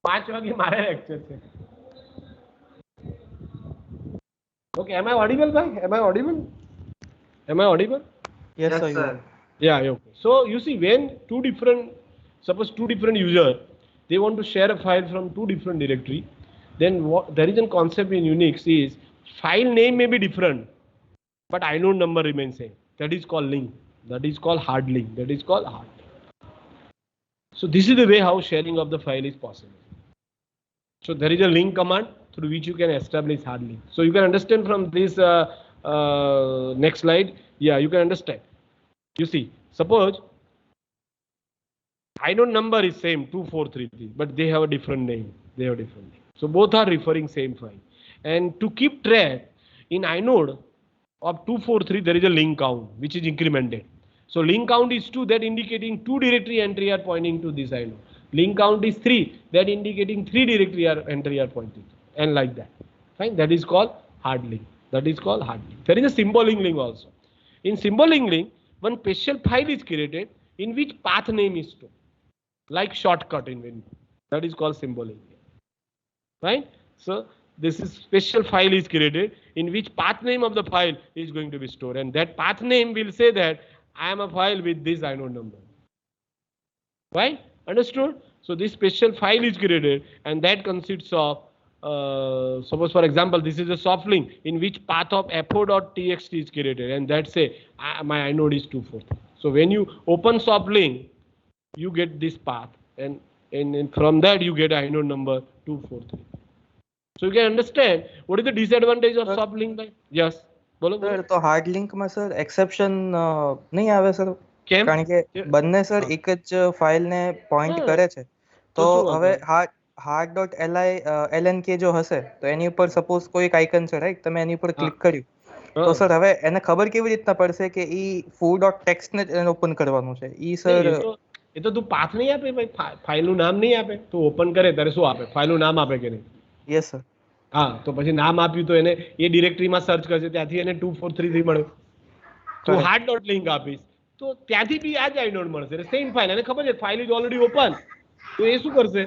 5 વાગે મારે લેક્ચર છે Okay, am I audible, bhai? Am I audible? Am I audible? Yes, sir. sir. Yeah, okay. So you see, when suppose two different users, they want to share a file from two different directory, then there is a concept in Unix is file name may be different, but inode number remains same. That is called link. That is called hard link. That is called hard. So this is the way how sharing of the file is possible. So there is a link command through which you can establish hard link. So you can understand from this next slide. Yeah, you can understand. You see, suppose inode number is same 2433, but they have a different name. They have different name. So both are referring same file. And to keep track in inode of 243, there is a link count which is incremented. So link count is 2, that indicating 2 directory entry are pointing to this inode. Link count is 3, that indicating 3 directory entry are pointing to, and like that. Fine, that is called hard link. That is called hard link. There is a symbolic link also. In symbolic link, one special file is created in which path name is stored, like shortcut in Windows. That is called symbolic link. Right? So this is special file is created in which path name of the file is going to be stored, and that path name will say that I am a file with this inode number. Right? Understood? So this special file is created, and that consists of suppose for example this is a soft link in which path of fo.txt is created, and that say my inode is 243. So when you open soft link, you get this path, and from that you get inode number 243. So you can understand what is the disadvantage of soft link. Yes, બોલો sir તો hard લિંકમાં sir exception નહીં આવે sir કેમ કારણ કે બંને sir એક જ ફાઇલને પોઈન્ટ કરે છે તો હવે hard.ln કે જો હશે તો એની ઉપર સપોઝ કોઈ એક આઇકન છે રાઈટ તમે એની ઉપર ક્લિક કર્યું તો સર હવે એને ખબર કેવી રીતના પડશે કે ઈ foo.txt ને એને ઓપન કરવાનું છે ઈ સર એ તો તું પાથ નહીં આપે ભાઈ ફાઇલનું નામ નહીં આપે તું ઓપન કરે ત્યારે શું આપે ફાઇલનું નામ આપે કે નહીં યસ સર હા તો પછી નામ આપ્યું તો એને એ ડિરેક્ટરીમાં સર્ચ કરશે ત્યાંથી એને 2433 મળ્યો તો હાર્ડ ડોટ લિંક આપીશ તો ત્યાંથી બી આ જ આઇનોડ મળશે સેમ ફાઇલ એને ખબર છે ફાઇલ ઇઝ ઓલરેડી ઓપન તો એ શું કરશે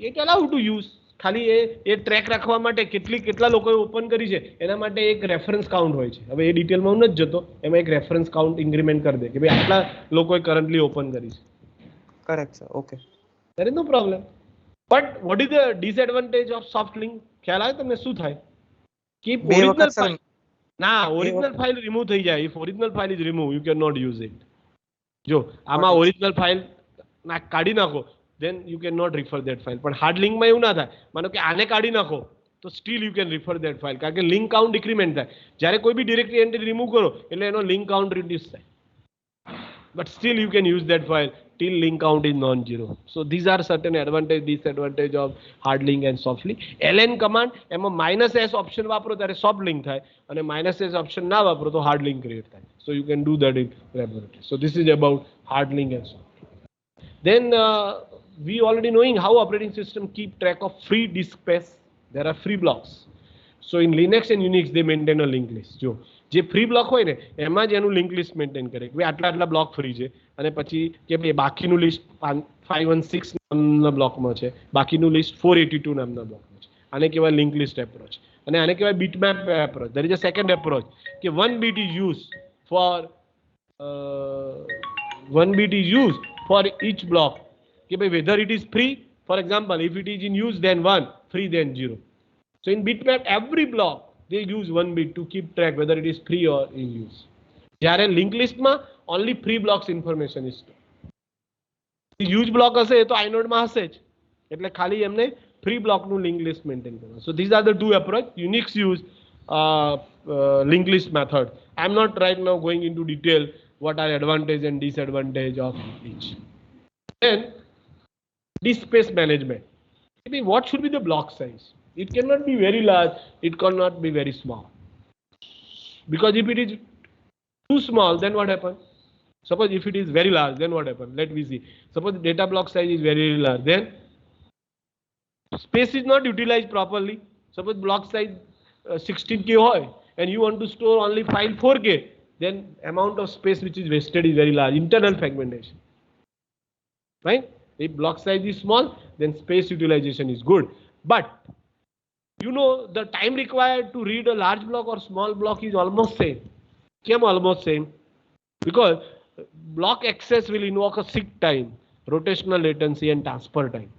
ઇટ અલાઉ ટુ યુઝ ખાલી એ ટ્રેક રાખવા માટે કેટલા લોકોએ ઓપન કરી છે એના માટે એક રેફરન્સ કાઉન્ટ હોય છે હવે એ ડિટેલમાં હું નથી જતો એમાં એક રેફરન્સ કાઉન્ટ ઇન્ક્રીમેન્ટ કરી દે કે ભાઈ આટલા લોકોએ કરન્ટલી ઓપન કરી છે correct sir okay there is no problem. But what is the disadvantage of soft link? ખ્યાલ આવે તમને શું થાય કે ઓરિજિનલ ફાઇલ ના ઓરિજિનલ ફાઇલ રિમૂવ થઈ જાય if original file is removed you cannot use it જો આમાં ઓરિજિનલ ફાઇલ ના કાઢી નાખો then you cannot refer that file પણ હાર્ડ લિંક માં એવું ના થાય માનો કે આને કાઢી નાખો તો still you can refer that file કારણ કે લિંક કાઉન્ટ ડિક્રીમેન્ટ થાય જ્યારે કોઈ બી ડિરેક્ટરી એન્ટ્રી રિમૂવ કરો એટલે એનો લિંક કાઉન્ટ રિડ્યુસ થાય but still you can use that file till link count is non-zero. So these are certain advantage, disadvantage of hard link and soft link. ln command એમાં -s option વાપરો ત્યારે soft link થાય અને -s option ના વાપરો તો hard link create થાય. So you can do that in laboratory. So this is about hard link and soft link. Then we already knowing how operating system keep track of free disk space. There are free blocks. So in Linux and Unix they maintain a link list. જો જે free block હોય ને એમાં જ એનું link list maintain કરે કે ભાઈ આટલા બ્લોક ફ્રી છે અને પછી કે ભાઈ બાકીનું લિસ્ટ 516 નામના બ્લોકમાં છે બાકીનું લિસ્ટ 482 નામના બ્લોકમાં છે આને કહેવાય લિંક લિસ્ટ એપ્રોચ અને આને કહેવાય bitmap approach there is a second approach કે one bit is used for each block કે ભાઈ whether it is free for example if it is in use then 1 free then 0 so in bitmap every block they use one bit to keep track whether it is free or in use. જ્યારે link લિસ્ટમાં only free blocks information is stored. use block હશે એ તો inode માં હશે જ એટલે ખાલી એમને free block નું link list maintain કરવાનું. So these are the two approach. Unix use link list method. I am not right now going into detail what are advantage and disadvantage of each. Then disk space management. Maybe what should be the block size? It cannot be very large, it cannot be very small. Because if it is too small, then what happens? Suppose if it is very large, then what happens? Let me see. Suppose the data block size is very large, then space is not utilized properly. Suppose block size 16K hoy, and you want to store only file 4K, then amount of space which is wasted is very large. Internal fragmentation. Right? If block size is small, then space utilization is good. But you know the time required to read a large block or small block is almost same. Came almost same. Because block access will invoke a seek time, rotational latency and transfer time.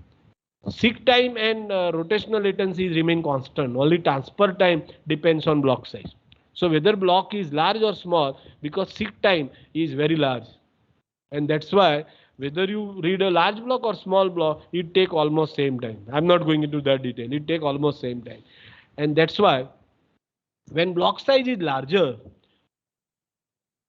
Seek time and rotational latency remain constant. Only transfer time depends on block size. So whether block is large or small, because seek time is very large. And that's why whether you read a large block or small block, it take almost same time. I'm not going into that detail. It take almost same time. And that's why when block size is larger,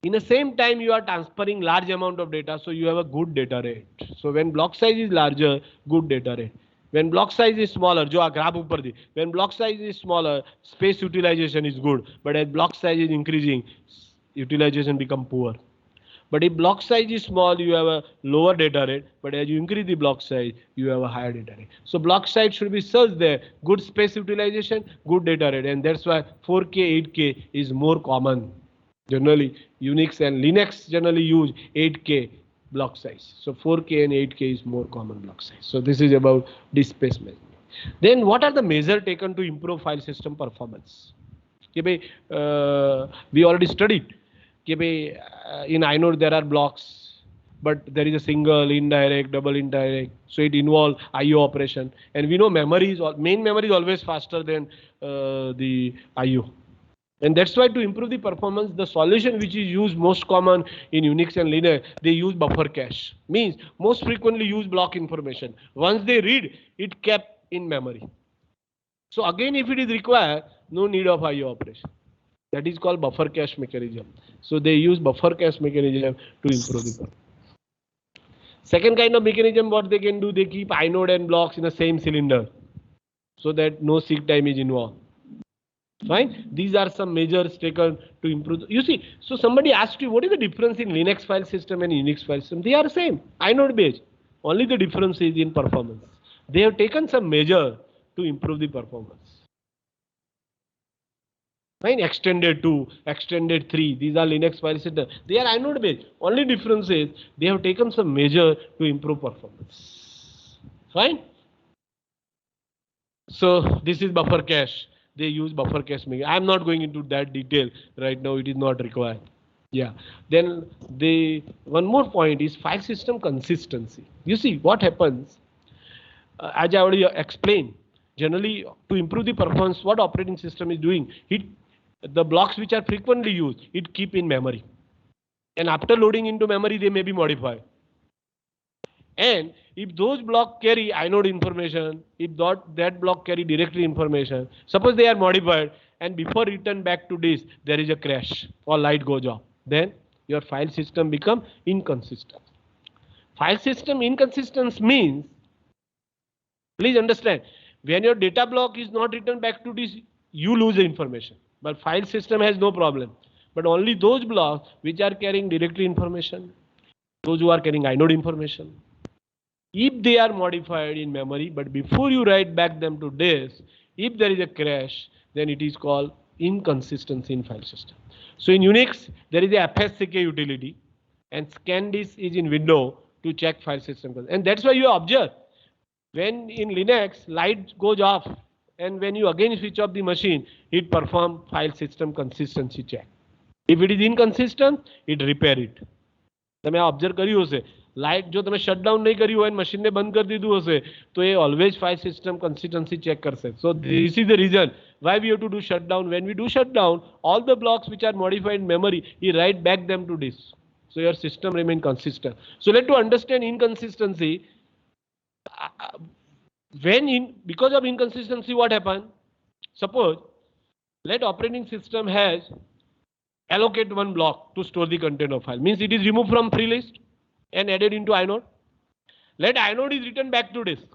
in the same time you are transferring large amount of data, so you have a good data rate. So when block size is larger, good data rate. When block size is smaller, जो graph ऊपर दी, when block size is smaller, space utilization is good, but as block size is increasing, utilization become poor. But if block size is small, you have a lower data rate, but as you increase the block size, you have a higher data rate. So block size should be such there, good space utilization, good data rate, and that's why 4K, 8K is more common. Generally, Unix and Linux generally use 8K block size. So 4K and 8K is more common block size. So this is about disk space management. Then what are the measures taken to improve file system performance? We already studied. In inode there are blocks, but there is a single, indirect, double indirect. So it involves IO operation. And we know memory is main memory is always faster than the IO. And that's why to improve the performance, the solution which is used most common in Unix and Linux, they use buffer cache. Means most frequently use block information. Once they read, it kept in memory. So again, if it is required, no need of IO operation. That is called buffer cache mechanism. So they use buffer cache mechanism to improve the performance. Second kind of mechanism, what they can do, they keep inode and blocks in the same cylinder so that no seek time is involved. Fine. These are some measures taken to improve. You see, so somebody asked you, what is the difference in Linux file system and Unix file system? They are same, inode based. Only the difference is in performance. They have taken some measure to improve the performance. Fine. Extended 2, extended 3. These are Linux file system. They are inode based. Only difference is they have taken some measure to improve performance. Fine. So this is buffer cache. They use buffer cache mechanism. I'm not going into that detail right now. It is not required. Yeah. Then one more point is file system consistency. You see what happens, as I already explained, generally to improve the performance, what operating system is doing, the blocks which are frequently used, it keep in memory. And after loading into memory, they may be modified. And if those blocks carry inode information, if that block carry directory information, suppose they are modified and before return back to disk, there is a crash or light goes off, then your file system become inconsistent. File system inconsistent means, please understand, when your data block is not returned back to disk, you lose the information. But file system has no problem. But only those blocks which are carrying directory information, those who are carrying inode information, if they are modified in memory, but before you write back them to disk, if there is a crash, then it is called inconsistency in file system. So in Unix, there is a fsck utility, and scandisk is in window to check file system. And that's why you observe, when in Linux, light goes off, and when you again switch off the machine, it performs file system consistency check. If it is inconsistent, it repair it. તમે observe કર્યું હશે, light જો તમે shutdown નહીં કર્યું હોય મશીનને બંધ કરી દીધું હશે તો એ always file system consistency check કરશે. So this is the reason why we have to do shutdown. When we do shutdown, all the blocks which are modified in memory, we write back them to disk. So your system remain consistent. So let to understand inconsistency. Because of inconsistency, what happened? Suppose let operating system has allocate one block to store the content of file. Means it is removed from free list and added into inode. Let inode is written back to disk.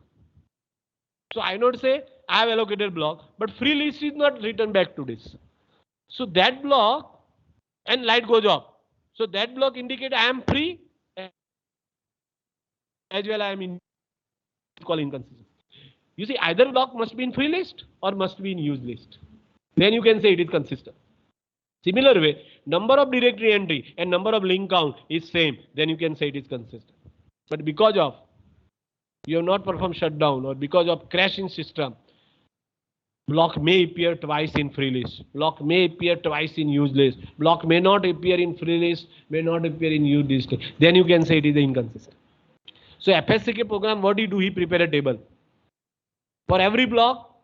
So inode say I have allocated block, but free list is not written back to this. So that block, and light goes off. So that block indicate I am free, as well I am in, call inconsistent. You see, either block must be in free list or must be in use list. Then you can say it is consistent. Similar way, number of directory entry and number of link count is same. Then you can say it is consistent. But because of you have not performed shutdown or because of crash in system, block may appear twice in free list. Block may appear twice in use list. Block may not appear in free list, may not appear in use list. Then you can say it is inconsistent. So FSCK program, what he do? He prepare a table. For every block,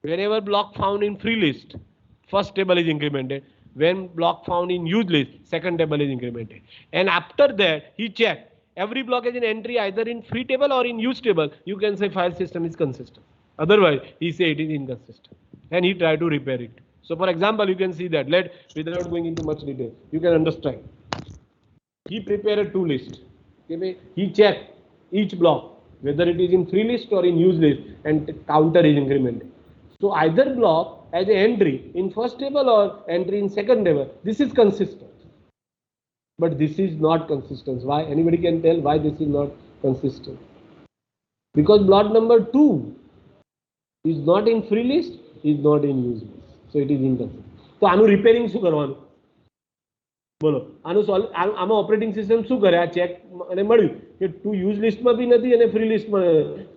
whenever block found in free list, first table is incremented. When block found in use list, second table is incremented. And after that, he check every block has an entry either in free table or in use table. You can say file system is consistent. Otherwise, he say it is inconsistent. And he try to repair it. So for example, you can see that. Without going into much detail, you can understand. He prepare a two list. Okay, he check each block whether it is in free list or in use list and counter is incremented. So either block has an entry in first table or entry in second table. This is consistent. But this is not consistent. Why? Anybody can tell why this is not consistent? Because block number 2 is not in free list, is not in use list. So it is inconsistent. So આનું repairing શું કરવાનું? બોલો આનું આમાં operating system શું કરે? આ check અને મળ્યું કે ટુ યુઝ લિસ્ટમાં બી નથી અને ફ્રી લિસ્ટમાં,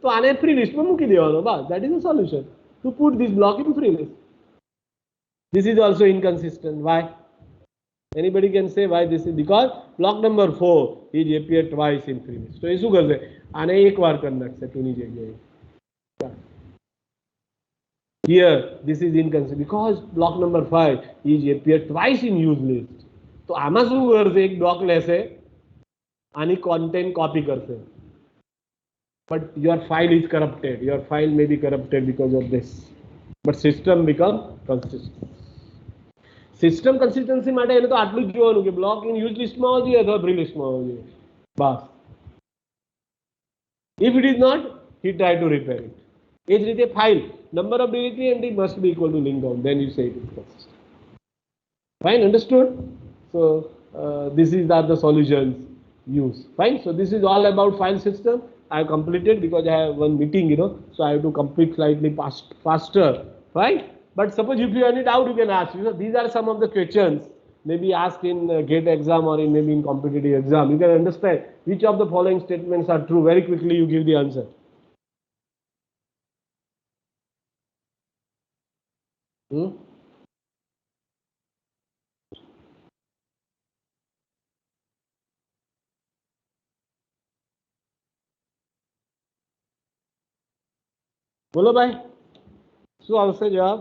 તો આને ફ્રી લિસ્ટમાં મૂકી દેવાનો. બસ, that is the solution to put this block in free list. This is also inconsistent. Why? Anybody can say why this is? Because block number 4 is appeared twice in free list. તો એ શું કરશે? આને એક વાર કરી નાખશે 2 ની જગ્યાએ. Here this is inconsistent because block number 5 is appeared twice in use list. તો આમાં શું કરશે? એક બ્લોક લેશે, આની કોન્ટેન્ટ કોપી કરશે. But your file is corrupted. Your file may be corrupted because of this. But system become consistent. System consistency માટે એને તો આટલું જ જોવાનું કે બ્લોક ઇન યુઝ લિસ્ટમાં હોવો જોઈએ અથવા ફ્રી લિસ્ટમાં હોવો જોઈએ. બસ. If it is not, he try to repair it. એ જ રીતે file number of directory entry must be equal to link count. Then you say it is consistent. Fine, understood? So this is the solutions used. Fine. So this is all about file system. I have completed because I have one meeting, so I have to complete slightly faster. Right? But suppose if you have any doubt, you can ask. These are some of the questions maybe asked in GATE exam or in maybe in competitive exam. You can understand which of the following statements are true. Very quickly, you give the answer. બોલો ભાઈ, શું આવશે જવાબ?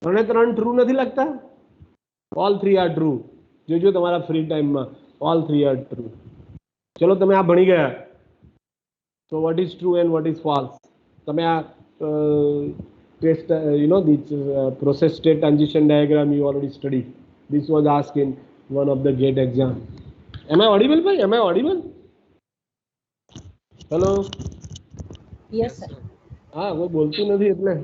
ત્રણે ત્રણ true નથી લાગતા? All 3 are true. જોજો તમારા ફ્રી ટાઈમમાં ઓલ 3 આર ટ્રુ. ચલો તમે આ ભણી ગયા. So what is true and what is false? તમે આ test, this process state transition diagram you already studied. This was asked in one of the GATE exam. Am I audible, bhai? Am I audible? Hello? Yes, sir. હા, કોઈ બોલતું નથી એટલે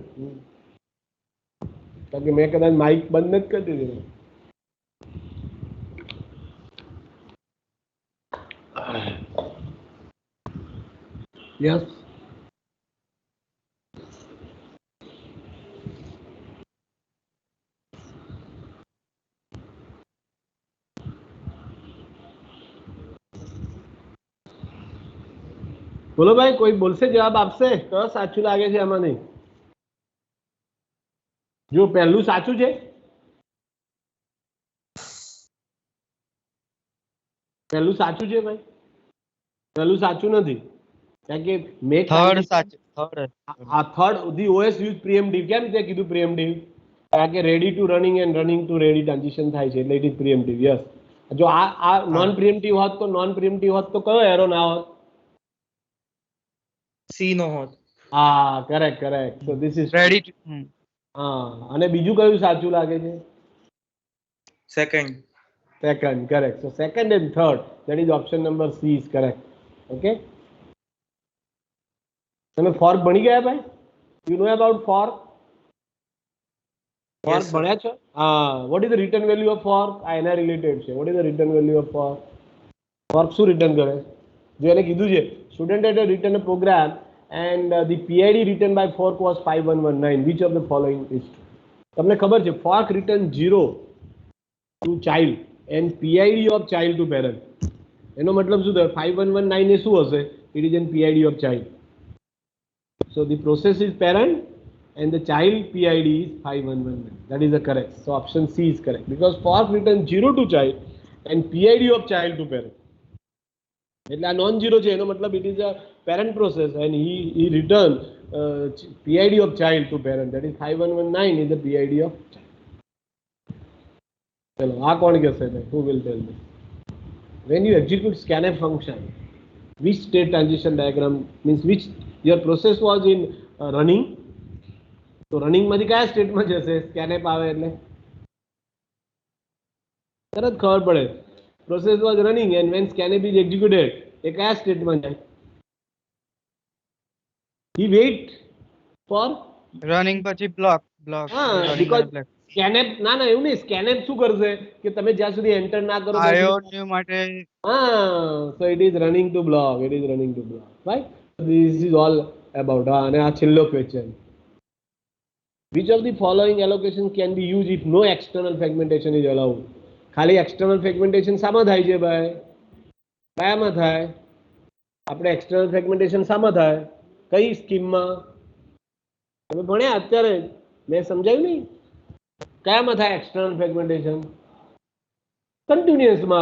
કારણ કે મેં કદાચ માઇક બંધ નથી કરી દીધું. Yes. બોલો ભાઈ, કોઈ બોલશે, જવાબ આપશે? કયો સાચું લાગે છે આમાં? નહીં જો પહેલું સાચું છે, પહેલું સાચું છે ભાઈ, પહેલું સાચું નથી. કારણ કે મેં થર્ડ સાચું. આ third the OS use preemptive. કેમ તે કીધું પ્રીએમ્પ્ટિવ? કારણ કે ready to running and running to ready transition થાય છે એટલે ઇટ ઇઝ પ્રીએમ્પ્ટિવ. યસ. જો આ નોન પ્રીએમ્પ્ટિવ હોત તો કયો એરો ના હોત? સી નો હોત. હા, correct. So this is ready. હા, અને બીજું કયું સાચું લાગે છે? Second. Second, correct. So second and third, that is option number C is correct. Okay. તમે fork ભણી ગયા ભાઈ? You know about fork? Fork Yes, sir. ભણ્યા છો? What is the return value of fork? એના related છે. What is the return value of fork? Fork શું return કરે? જો એને કીધું છે, student had written a program and the PID written by fork was 5119. Which of the following is true? તમને ખબર છે, fork return 0 to child and PID of child to parent. એનો મતલબ શું થાય? 5119 એ શું હશે? It is an PID of child. So the process is parent and the child PID is 5119. That is the correct. So option C is correct because fork return 0 to child and PID of child to parent. એટલે આ non zero છે, એનો મતલબ it is a parent process and he return PID of child to parent. That is 5119 is the PID of child. ચલો આ કોણ કહેશે? Who will tell me? When you execute scanf function, which state transition diagram means which your process was in running, તો running માંથી કયા સ્ટેટમાં જશે? સ્કેનએપ આવે એટલે તરત ખબર પડે. Process was running and when scanf is executed, એ કયા સ્ટેટમાં જાય? he wait for રનિંગ પછી બ્લોક because scanf ના એવું નહીં, scanf શું કરશે કે તમે જ્યાં સુધી એન્ટર ના કરો આઈઓ માટે so it is running to block, it is running to block, right? This is all about અને આ છેલ્લો question. Which of the following allocations can be used if no external fragmentation is allowed? ખાલી external fragmentation શામાં થાય છે ભાઈ? કયામાં થાય? આપણે external fragmentation શામાં થાય? કઈ સ્કીમમાં? તમે ભણ્યા અત્યારે? મેં સમજાવ્યું નહીં? કયામાં થાય external fragmentation? કન્ટિન્યુઅસમાં.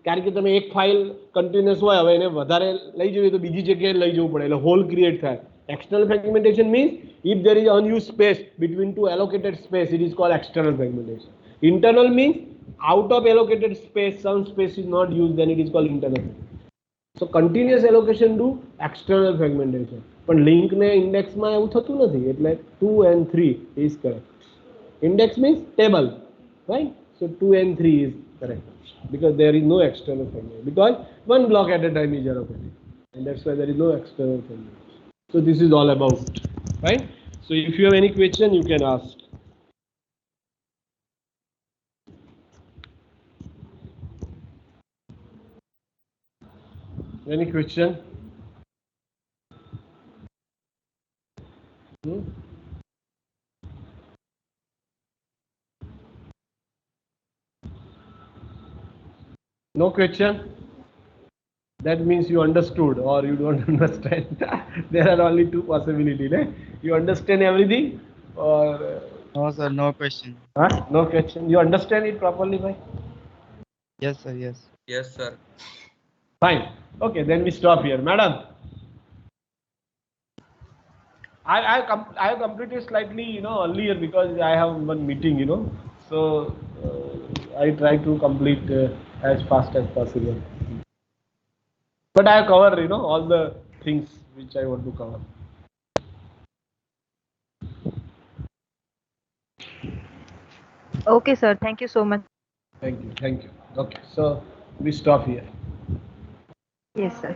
કારણ કે તમે એક ફાઇલ કન્ટિન્યુઅસ હોય, હવે એને વધારે લઈ જવી તો બીજી જગ્યાએ લઈ જવું પડે એટલે હોલ ક્રિએટ થાય. External fragmentation means if there is unused space between two allocated space, it is called external fragmentation. Internal means out of allocated space, some space is not used, then it is called internal. So continuous allocation do external fragmentation. પણ link ને index માં એવું થતું નથી, એટલે 2 and 3 is correct. Index means table, right? So 2 and 3 is correct because there is no external fragmentation because one block at a time is allocated and that's why there is no external fragmentation. So this is all about, right? So if you have any question, you can ask. Any question? No question? That means you understood or you don't understand. There are only two possibilities. Eh? You understand everything or No sir, no question. no question. You understand it properly, bhai? Yes sir, yes. Yes, sir. Fine. Okay, then we stop here. Madam, I have completed slightly, earlier because I have one meeting, So I try to complete as fast as possible. But I have covered, all the things which I want to cover. Okay, sir. Thank you so much. Thank you. Thank you. Okay, so we stop here. Yes, sir.